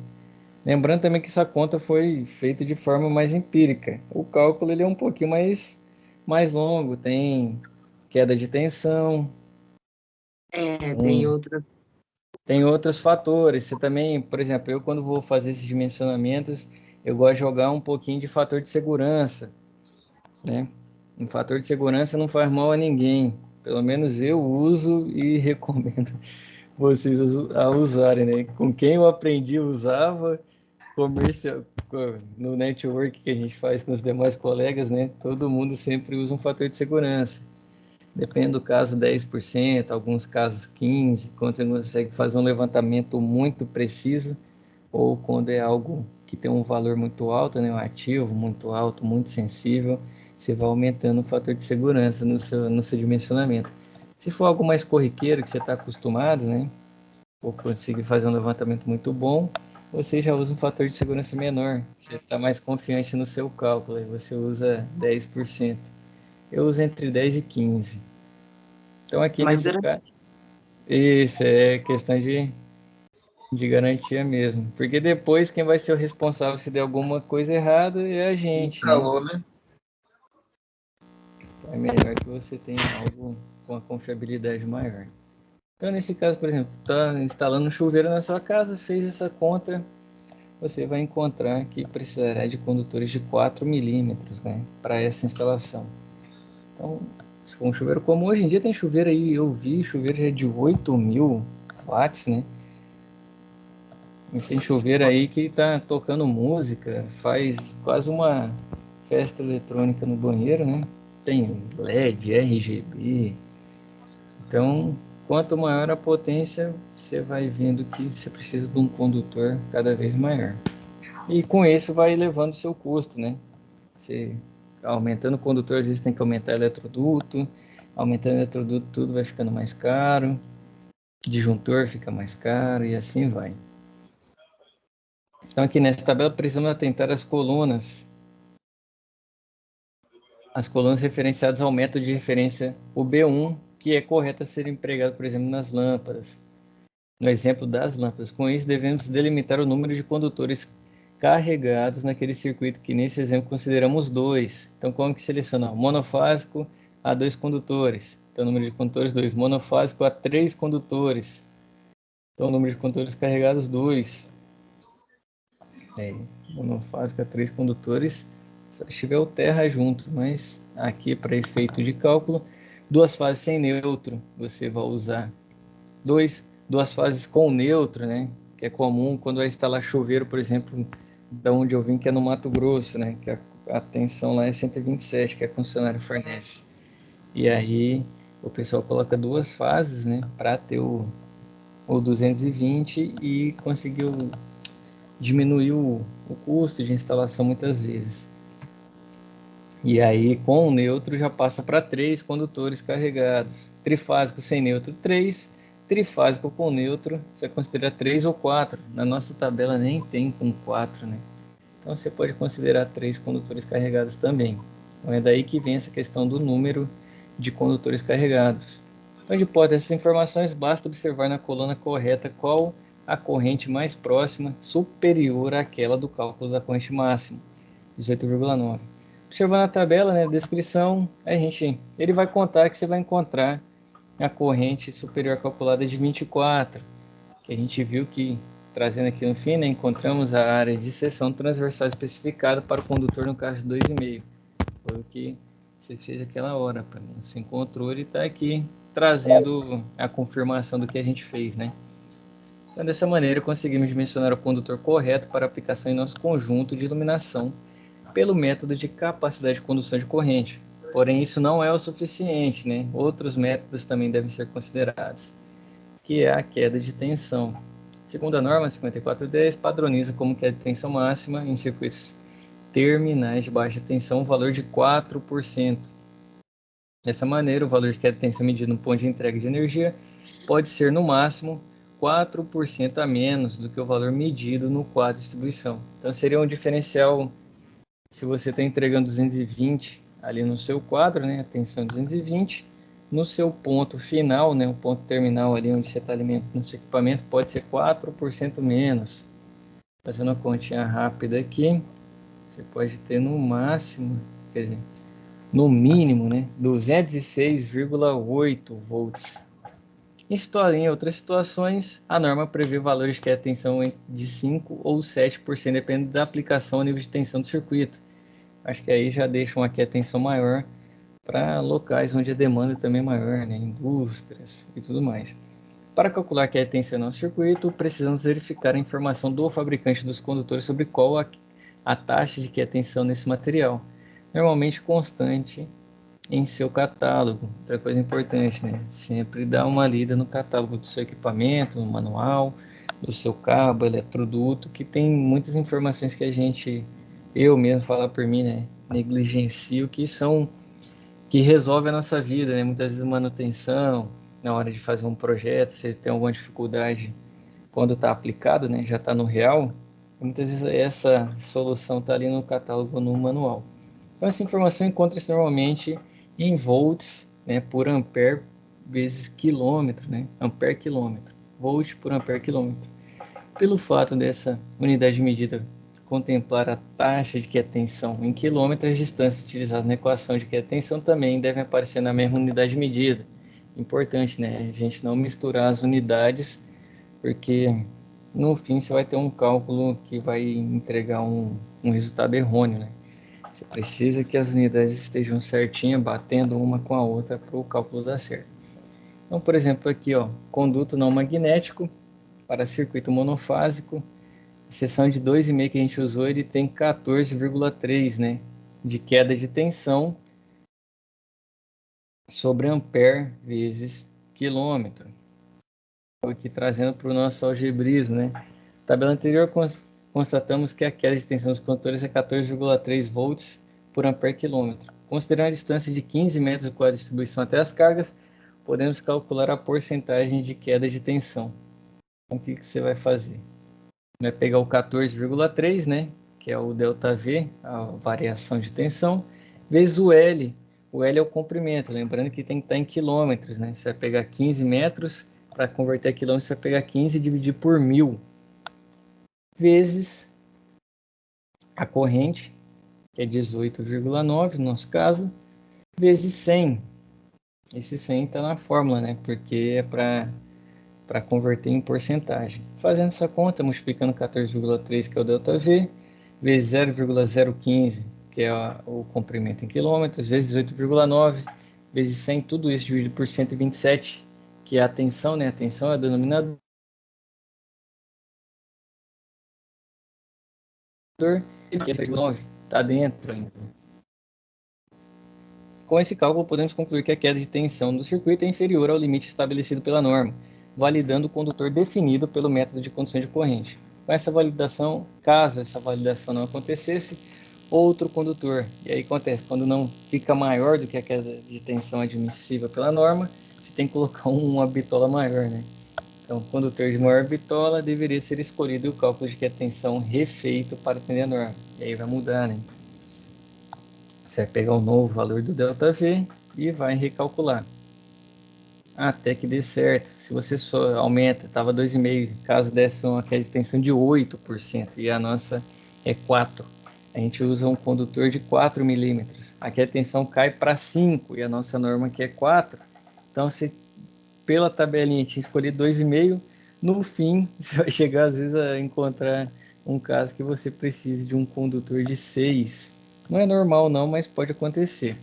Lembrando também que essa conta foi feita de forma mais empírica. O cálculo ele é um pouquinho mais longo, tem queda de tensão, tem outras. tem outros fatores. Você também, por exemplo, eu quando vou fazer esses dimensionamentos, eu gosto de jogar um pouquinho de fator de segurança, né? Um fator de segurança não faz mal a ninguém. Pelo menos eu uso e recomendo vocês a usarem, né? Com quem eu aprendi usava, comercial, no network que a gente faz com os demais colegas, né? Todo mundo sempre usa um fator de segurança. Depende do caso, 10%, alguns casos 15%, quando você consegue fazer um levantamento muito preciso, ou quando é algo que tem um valor muito alto, né, um ativo muito alto, muito sensível, você vai aumentando o fator de segurança no seu dimensionamento. Se for algo mais corriqueiro, que você está acostumado, né, ou conseguir fazer um levantamento muito bom, você já usa um fator de segurança menor, você está mais confiante no seu cálculo, aí você usa 10%. Eu uso entre 10 e 15. Então aqui Mais nesse caso, isso é questão de garantia mesmo. Porque depois quem vai ser o responsável se der alguma coisa errada é a gente, né? instalou, né? Então é melhor que você tenha algo com a confiabilidade maior. Então nesse caso, por exemplo, está instalando um chuveiro na sua casa, fez essa conta, você vai encontrar que precisará de condutores de 4 milímetros, né? Para essa instalação. Então, se for um chuveiro como hoje em dia tem chuveiro aí, eu vi chuveiro já de 8.000 watts, né? E tem chuveiro aí que tá tocando música, faz quase uma festa eletrônica no banheiro, né? Tem LED, RGB. Então, quanto maior a potência, você vai vendo que você precisa de um condutor cada vez maior. E com isso vai elevando o seu custo, né? Você aumentando o condutor, às vezes tem que aumentar o eletroduto. Aumentando o eletroduto, tudo vai ficando mais caro. Disjuntor fica mais caro e assim vai. Então aqui nessa tabela precisamos atentar às colunas. As colunas referenciadas ao método de referência, o B1, que é correto a ser empregado, por exemplo, nas lâmpadas. No exemplo das lâmpadas. Com isso, devemos delimitar o número de condutores carregados naquele circuito, que nesse exemplo consideramos 2. Então, como que selecionar? Monofásico a 2 condutores. Então, o número de condutores 2. Monofásico a 3 condutores. Então, o número de condutores carregados 2. Monofásico a 3 condutores, se tiver o terra junto, mas aqui para efeito de cálculo, 2 fases sem neutro, você vai usar 2 fases com neutro, né? Que é comum quando vai instalar chuveiro, por exemplo, da onde eu vim, que é no Mato Grosso, né? Que a tensão lá é 127, que a concessionária fornece. E aí o pessoal coloca 2 fases, né? Para ter o 220 e conseguir diminuir o custo de instalação muitas vezes. E aí, com o neutro, já passa para 3 condutores carregados. Trifásico sem neutro, 3. trifásico com neutro, você considera 3 ou 4. Na nossa tabela nem tem com 4, né? Então você pode considerar 3 condutores carregados também. Então é daí que vem essa questão do número de condutores carregados. Então, de posse dessas informações, basta observar na coluna correta qual a corrente mais próxima, superior àquela do cálculo da corrente máxima, 18,9. Observando a tabela, né, descrição, ele vai contar que você vai encontrar a corrente superior calculada de 24, que a gente viu que, trazendo aqui no fim, né, encontramos a área de seção transversal especificada para o condutor no caso de 2,5. Foi o que você fez aquela hora, você encontrou, ele está aqui trazendo a confirmação do que a gente fez, né? Então, dessa maneira, conseguimos dimensionar o condutor correto para aplicação em nosso conjunto de iluminação pelo método de capacidade de condução de corrente. Porém, isso não é o suficiente, né? Outros métodos também devem ser considerados, que é a queda de tensão. Segundo a norma 5410, padroniza como queda de tensão máxima em circuitos terminais de baixa tensão o valor de 4%. Dessa maneira, o valor de queda de tensão medido no ponto de entrega de energia pode ser, no máximo, 4% a menos do que o valor medido no quadro de distribuição. Então, seria um diferencial, se você está entregando 220 ali no seu quadro, né, a tensão 220, no seu ponto final, né, o ponto terminal ali onde você está alimentando o seu equipamento, pode ser 4% menos. Fazendo uma continha rápida aqui, você pode ter no máximo, quer dizer, no mínimo, né, 206,8 volts. Em outras situações, a norma prevê valores de queda de tensão de 5 ou 7%, dependendo da aplicação ao nível de tensão do circuito. Acho que aí já deixa uma queda de tensão maior para locais onde a demanda também é maior, né, indústrias e tudo mais. Para calcular a queda de tensão no circuito, precisamos verificar a informação do fabricante dos condutores sobre qual a taxa de queda de tensão nesse material, normalmente constante em seu catálogo. Outra coisa importante, né? Sempre dá uma lida no catálogo do seu equipamento, no manual, do seu cabo, eletroduto, que tem muitas informações que eu mesmo falar por mim, né, negligencio, que resolve a nossa vida, né? Muitas vezes manutenção, na hora de fazer um projeto, você tem alguma dificuldade quando está aplicado, né? Já está no real, muitas vezes essa solução está ali no catálogo, no manual. Então essa informação encontra-se normalmente em volts, né, por ampere vezes quilômetro, né, ampere quilômetro, volt por ampere quilômetro. Pelo fato dessa unidade de medida contemplar a taxa de queda de tensão em quilômetros, as distâncias utilizadas na equação de queda de tensão também devem aparecer na mesma unidade de medida. Importante, né, a gente não misturar as unidades, porque no fim você vai ter um cálculo que vai entregar um resultado errôneo, né? Você precisa que as unidades estejam certinhas, batendo uma com a outra para o cálculo dar certo. Então, por exemplo, aqui, ó, conduto não magnético para circuito monofásico, seção de 2,5 que a gente usou, ele tem 14,3, né, de queda de tensão sobre ampere vezes quilômetro. Aqui trazendo para o nosso algebrismo, né? Tabela anterior constatamos que a queda de tensão dos condutores é 14,3 volts por ampere quilômetro. Considerando a distância de 15 metros com a distribuição até as cargas, podemos calcular a porcentagem de queda de tensão. Então, o que você vai fazer? Vai pegar o 14,3, né, que é o ΔV, a variação de tensão, vezes o L. O L é o comprimento, lembrando que tem que estar em quilômetros, né? Você vai pegar 15 metros, para converter a quilômetros, você vai pegar 15 e dividir por 1000, vezes a corrente, que é 18,9 no nosso caso, vezes 100. Esse 100 está na fórmula, né? Porque é para converter em porcentagem. Fazendo essa conta, multiplicando 14,3, que é o ΔV, vezes 0,015, que é o comprimento em quilômetros, vezes 18,9, vezes 100, tudo isso dividido por 127, que é a tensão, né? A tensão é o denominador. E 9 está dentro ainda. Com esse cálculo, podemos concluir que a queda de tensão do circuito é inferior ao limite estabelecido pela norma, validando o condutor definido pelo método de condução de corrente. Com essa validação, caso essa validação não acontecesse, outro condutor. E aí acontece, quando não fica maior do que a queda de tensão admissível pela norma, você tem que colocar uma bitola maior, né? Então, condutor de maior bitola deveria ser escolhido e o cálculo de tensão refeito para atender a norma. E aí vai mudar, né? Você vai pegar o novo valor do ΔV e vai recalcular até que dê certo. Se você só aumenta, estava 2,5, caso desse uma queda de tensão de 8% e a nossa é 4, a gente usa um condutor de 4 milímetros. Aqui a tensão cai para 5 e a nossa norma aqui é 4. Então, se pela tabelinha tinha escolhido 2,5, no fim você vai chegar às vezes a encontrar um caso que você precise de um condutor de 6. Não é normal não, mas pode acontecer.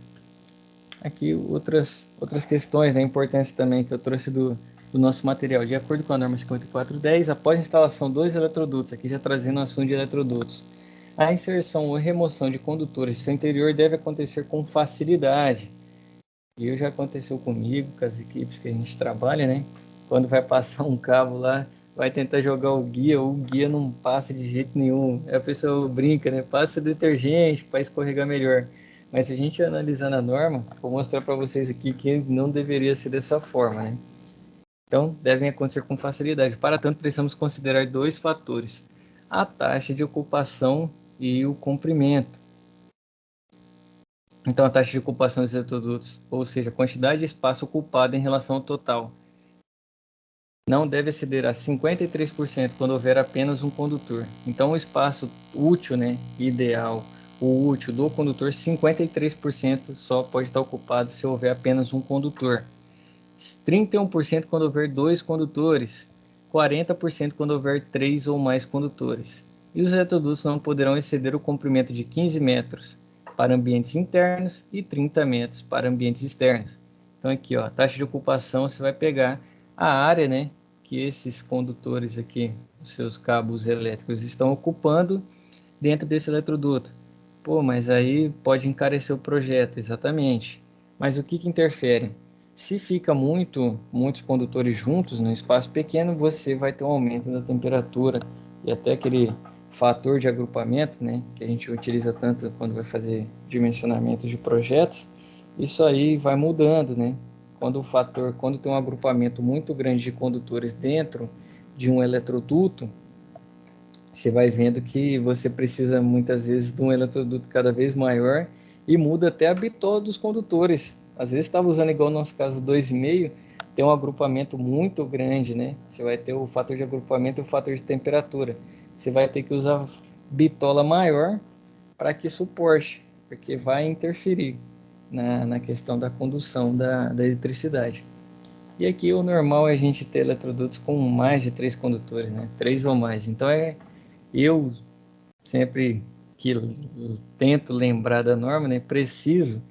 Aqui outras questões, né, importância também que eu trouxe do nosso material. De acordo com a norma 5410, após a instalação dos eletrodutos, aqui já trazendo o assunto de eletrodutos, a inserção ou remoção de condutores do seu interior deve acontecer com facilidade. E já aconteceu comigo, com as equipes que a gente trabalha, né? Quando vai passar um cabo lá, vai tentar jogar o guia não passa de jeito nenhum. Aí a pessoa brinca, né? Passa detergente para escorregar melhor. Mas se a gente analisar na norma, vou mostrar para vocês aqui que não deveria ser dessa forma, né? Então, devem acontecer com facilidade. Para tanto, precisamos considerar dois fatores: a taxa de ocupação e o comprimento. Então, a taxa de ocupação dos eletrodutos, ou seja, a quantidade de espaço ocupado em relação ao total, não deve exceder a 53% quando houver apenas um condutor. Então, o espaço útil, né, ideal, o útil do condutor, 53% só pode estar ocupado se houver apenas um condutor. 31% quando houver 2 condutores, 40% quando houver 3 ou mais condutores. E os eletrodutos não poderão exceder o comprimento de 15 metros para ambientes internos e 30 metros para ambientes externos. Então aqui, ó, a taxa de ocupação, você vai pegar a área, né, que esses condutores aqui, os seus cabos elétricos estão ocupando dentro desse eletroduto. Pô, mas aí pode encarecer o projeto, exatamente. Mas o que interfere? Se fica muitos condutores juntos no espaço pequeno, você vai ter um aumento da temperatura e até aquele fator de agrupamento, né, que a gente utiliza tanto quando vai fazer dimensionamento de projetos. Isso aí vai mudando, né? Quando tem um agrupamento muito grande de condutores dentro de um eletroduto, você vai vendo que você precisa muitas vezes de um eletroduto cada vez maior e muda até a bitola dos condutores. Às vezes estava usando, igual no nosso caso, 2,5, tem um agrupamento muito grande, né? Você vai ter o fator de agrupamento e o fator de temperatura. Você vai ter que usar bitola maior para que suporte, porque vai interferir na questão da condução da eletricidade. E aqui o normal é a gente ter eletrodutos com mais de 3 condutores, né? 3 ou mais. Então eu sempre que tento lembrar da norma, né, preciso,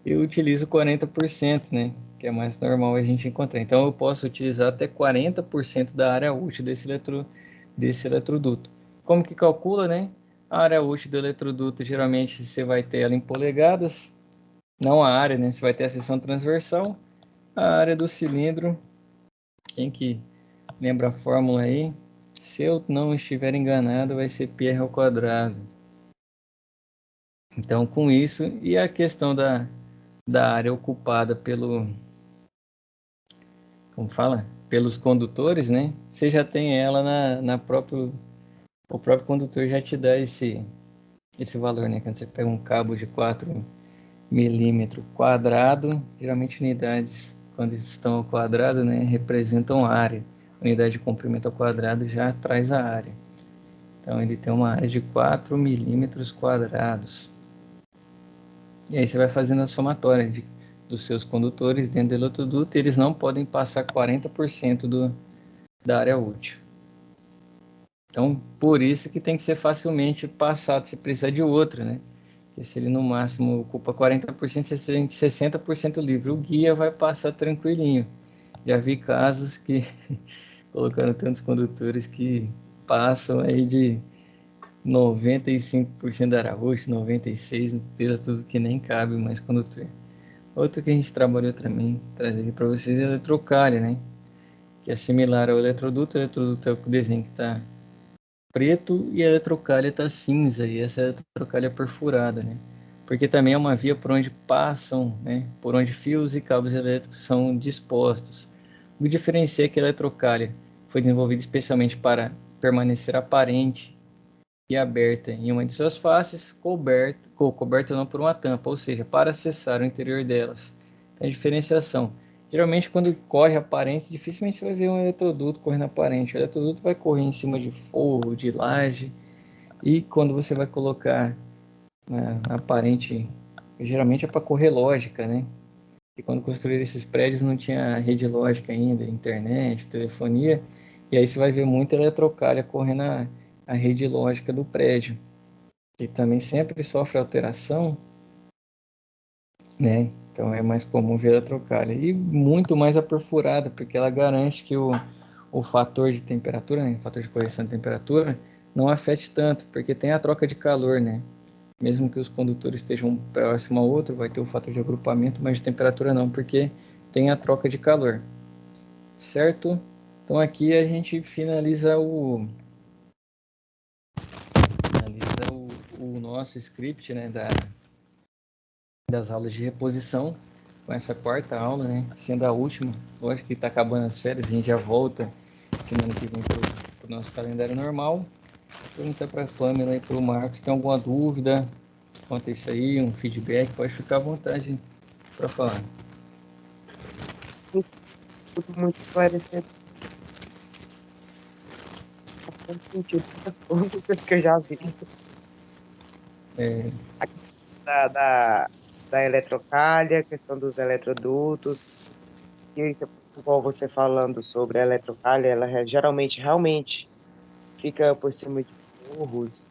eu utilizo 40%, né, que é mais normal a gente encontrar. Então eu posso utilizar até 40% da área útil desse eletroduto. Como que calcula, né? A área útil do eletroduto, geralmente você vai ter ela em polegadas, não a área, né? Você vai ter a seção transversal, a área do cilindro, quem que lembra a fórmula aí? Se eu não estiver enganado, vai ser πr ao quadrado. Então, com isso, e a questão da área ocupada como fala? Pelos condutores, né? Você já tem ela o próprio condutor já te dá esse valor, né? Quando você pega um cabo de 4 milímetros quadrado, geralmente unidades, quando estão ao quadrado, né, representam área. Unidade de comprimento ao quadrado já traz a área. Então ele tem uma área de 4 milímetros quadrados. E aí você vai fazendo a somatória dos seus condutores dentro do eletroduto, e eles não podem passar 40% da área útil. Então, por isso que tem que ser facilmente passado, se precisar de outro, né? Porque se ele no máximo ocupa 40%, você tem 60% livre. O guia vai passar tranquilinho. Já vi casos que colocaram tantos condutores que passam aí de 95% da área útil, 96%, pela tudo que nem cabe mais condutor. Outro que a gente trabalhou também, trazer aqui para vocês, é a eletrocalha, né? Que é similar ao eletroduto. O eletroduto é o desenho que está preto e a eletrocalha está cinza, e essa eletrocalha é perfurada, né? Porque também é uma via por onde passam, né? Por onde fios e cabos elétricos são dispostos. O que diferencia é que a eletrocalha foi desenvolvida especialmente para permanecer aparente e aberta em uma de suas faces, coberta não por uma tampa, ou seja, para acessar o interior delas. Então, a diferenciação. Geralmente, quando corre aparente, dificilmente você vai ver um eletroduto correndo aparente. O eletroduto vai correr em cima de forro, de laje, e quando você vai colocar aparente, geralmente é para correr lógica, né? E quando construíram esses prédios não tinha rede lógica ainda, internet, telefonia, e aí você vai ver muita eletrocalha correndo a rede lógica do prédio. E também sempre sofre alteração, né? Então é mais comum ver eletrocalha. E muito mais a perfurada, porque ela garante que o fator de temperatura, né? O fator de correção de temperatura, não afete tanto, porque tem a troca de calor, né? Mesmo que os condutores estejam próximo ao outro, vai ter o fator de agrupamento, mas de temperatura não, porque tem a troca de calor, certo? Então aqui a gente finaliza o nosso script, né, das aulas de reposição, com essa quarta aula, né, sendo a última. Lógico que está acabando as férias, a gente já volta semana que vem para o nosso calendário normal. Vou perguntar para a Pamela e para o Marcos, tem alguma dúvida quanto a isso aí, um feedback, pode ficar à vontade para falar. Tudo muito esclarecedor. Faz sentido muitas coisas que eu já vi. Da eletrocalha, questão dos eletrodutos, e isso, igual você falando sobre a eletrocalha, ela geralmente realmente fica por cima de burros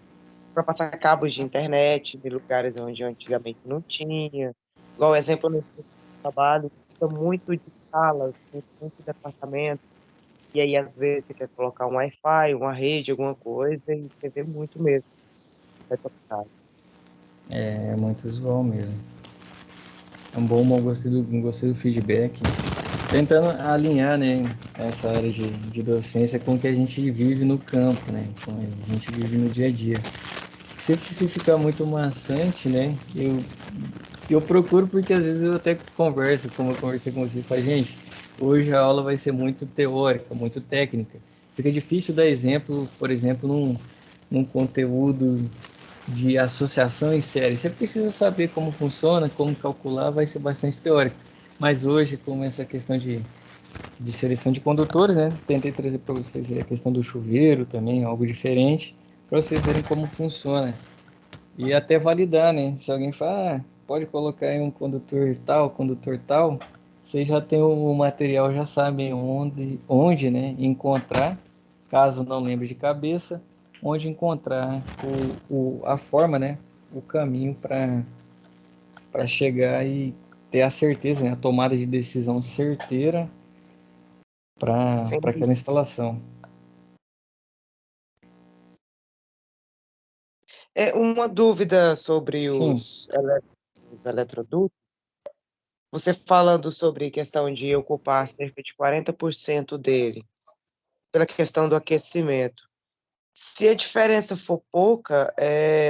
para passar cabos de internet de lugares onde antigamente não tinha. Igual exemplo no trabalho, fica muito de salas, tem muito departamento, e aí às vezes você quer colocar um Wi-Fi, uma rede, alguma coisa, e você vê muito mesmo. É muito usual mesmo. É um bom, gostei do feedback. Tentando alinhar, né, essa área de docência com o que a gente vive no campo, né, com a gente vive no dia a dia. Se ficar muito maçante, né, eu procuro porque às vezes eu até converso, como eu conversei com você, falo, gente, hoje a aula vai ser muito teórica, muito técnica. Fica difícil dar exemplo, por exemplo, num conteúdo de associação em série. Você precisa saber como funciona, como calcular, vai ser bastante teórico. Mas hoje, como essa questão de seleção de condutores, né? Tentei trazer para vocês a questão do chuveiro também, algo diferente, para vocês verem como funciona. E até validar, né? Se alguém fala, pode colocar aí um condutor tal, vocês já tem o material, já sabem onde, né, encontrar, caso não lembre de cabeça, onde encontrar a forma, né, o caminho para chegar e ter a certeza, né, a tomada de decisão certeira para aquela instalação. É uma dúvida sobre Sim, os eletrodutos. Você falando sobre questão de ocupar cerca de 40% dele, pela questão do aquecimento. Se a diferença for pouca,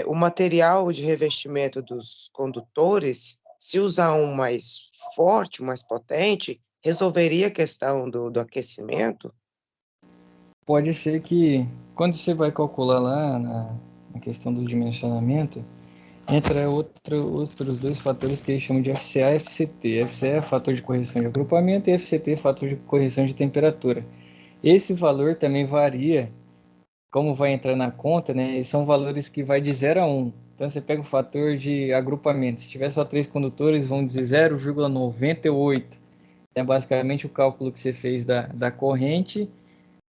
o material de revestimento dos condutores, se usar um mais forte, um mais potente, resolveria a questão do aquecimento? pode ser que quando você vai calcular lá na questão do dimensionamento, entra outros dois fatores que eles chamam de FCA e FCT. FCA é fator de correção de agrupamento e FCT é fator de correção de temperatura. Esse valor também varia, como vai entrar na conta, né? E são valores que vai de 0 a 1. Então você pega o fator de agrupamento. Se tiver só 3 condutores, vão dizer 0,98. É basicamente o cálculo que você fez da corrente,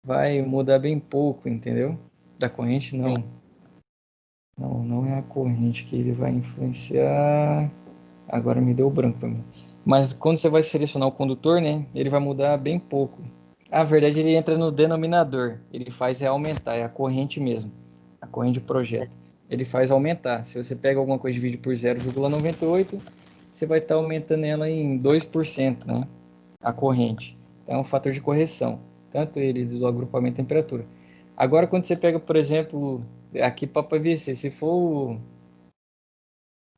vai mudar bem pouco, entendeu? Da corrente não. Não é a corrente que ele vai influenciar. Agora me deu branco pra mim. Mas quando você vai selecionar o condutor, né? Ele vai mudar bem pouco. Na verdade, ele entra no denominador. Ele faz aumentar, é a corrente mesmo. A corrente de projeto. Ele faz aumentar. Se você pega alguma coisa e divide por 0,98, você vai estar aumentando ela em 2%, né? A corrente. Então é um fator de correção. Tanto ele do agrupamento e temperatura. Agora, quando você pega, por exemplo, aqui para PVC, se for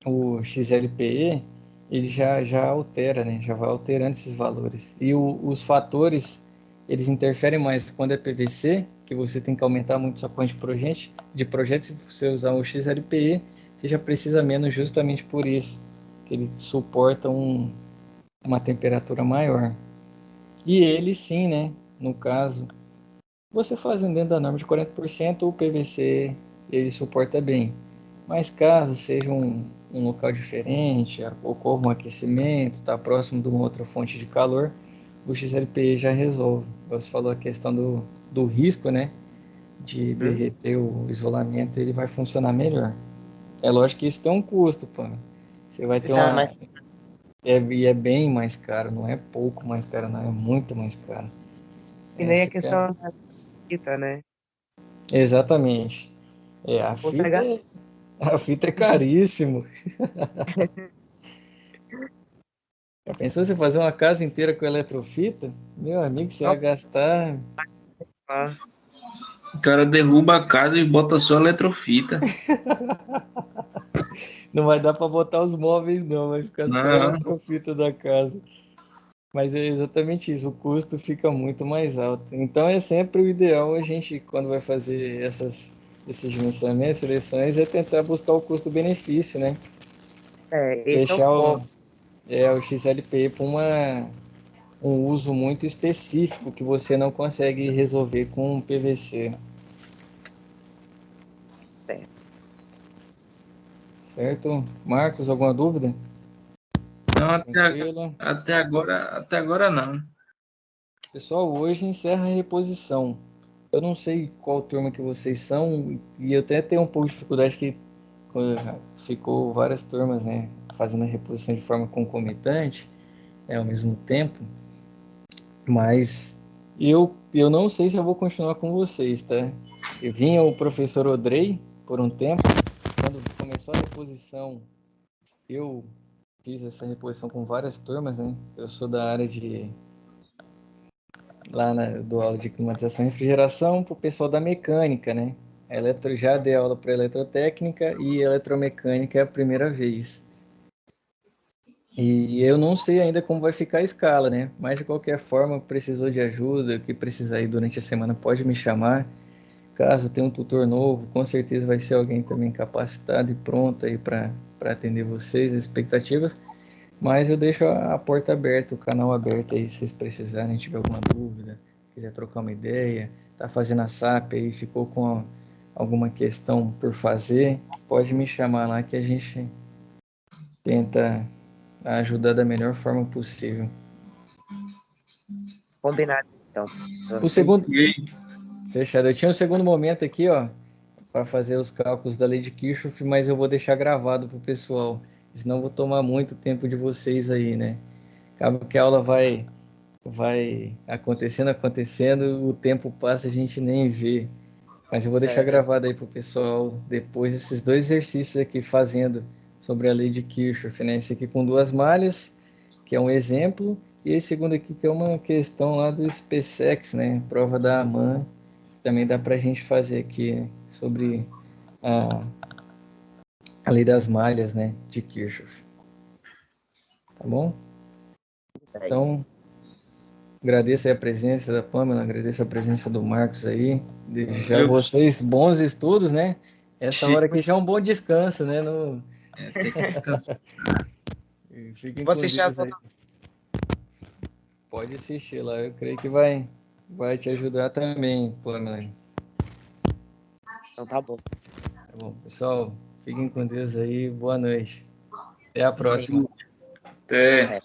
o XLPE, ele já altera, né? Já vai alterando esses valores. E os fatores eles interferem mais quando é PVC, que você tem que aumentar muito sua corrente de projeto. Se você usar o XLPE, você já precisa menos justamente por isso, que ele suporta uma temperatura maior. E ele sim, né? No caso, você fazendo dentro da norma de 40%, o PVC ele suporta bem. Mas caso seja um local diferente, ocorra um aquecimento, está próximo de uma outra fonte de calor, o XLPE já resolve. Você falou a questão do risco, né? De derreter o isolamento, ele vai funcionar melhor. É lógico que isso tem um custo, pô. Você vai ter Isso é mais e é bem mais caro, não é pouco mais caro, não, é muito mais caro. que nem a Essa que é... questão da fita, né? Exatamente. É, Você gasta a fita é caríssimo. Já pensou você fazer uma casa inteira com eletrofita? Meu amigo, você vai gastar. O cara derruba a casa e bota só eletrofita. Não vai dar para botar os móveis, não, vai ficar só a Não, eletrofita da casa. Mas é exatamente isso, o custo fica muito mais alto. Então é sempre o ideal a gente, quando vai fazer esses dimensionamentos, seleções, é tentar buscar o custo-benefício, né? esse é o Deixar foco. o XLP para um uso muito específico que você não consegue resolver com PVC. Certo. Certo? Marcos, alguma dúvida? não Tranquilo. até agora não. Pessoal, hoje encerra a reposição. Eu não sei qual turma que vocês são e eu até tenho um pouco de dificuldade que ficou várias turmas, né, fazendo a reposição de forma concomitante, ao mesmo tempo, mas eu não sei se eu vou continuar com vocês, tá? Eu vinha o professor Odrei por um tempo, quando começou a reposição, eu fiz essa reposição com várias turmas, né? Eu sou da área de do aula de climatização e refrigeração para o pessoal da mecânica, né? Já dei aula para eletrotécnica e eletromecânica é a primeira vez. E eu não sei ainda como vai ficar a escala, né? Mas de qualquer forma, precisou de ajuda, o que precisar aí durante a semana pode me chamar. Caso tenha um tutor novo, com certeza vai ser alguém também capacitado e pronto aí para atender vocês, as expectativas. Mas eu deixo a porta aberta, o canal aberto aí, se vocês precisarem, tiver alguma dúvida, quiser trocar uma ideia, tá fazendo a SAP aí, ficou com alguma questão por fazer, pode me chamar lá que a gente tenta ajudar da melhor forma possível. Combinado, então. O Professor. segundo, fechado, eu tinha um segundo momento aqui, ó, para fazer os cálculos da lei de Kirchhoff, mas eu vou deixar gravado pro pessoal, senão eu vou tomar muito tempo de vocês aí, né? Acaba que a aula vai acontecendo, o tempo passa, a gente nem vê. Mas eu vou deixar Certo. gravado aí pro pessoal depois esses dois exercícios aqui fazendo sobre a lei de Kirchhoff, né? Esse aqui com duas malhas, que é um exemplo, e esse segundo aqui que é uma questão lá do SpaceX, né? Prova da AMAN, também dá pra gente fazer aqui, né? Sobre a lei das malhas, né? De Kirchhoff. Tá bom? Então, agradeço aí a presença da Pamela, agradeço a presença do Marcos aí. Já Eu vocês, bons estudos, né? Essa hora aqui já é um bom descanso, né? tem que descansar. Fiquem Vou com assistir as Deus aí. Pode assistir lá, eu creio que vai te ajudar também, Pamela. Então tá bom. Tá bom, pessoal, fiquem com Deus aí, boa noite. Até a próxima. Até.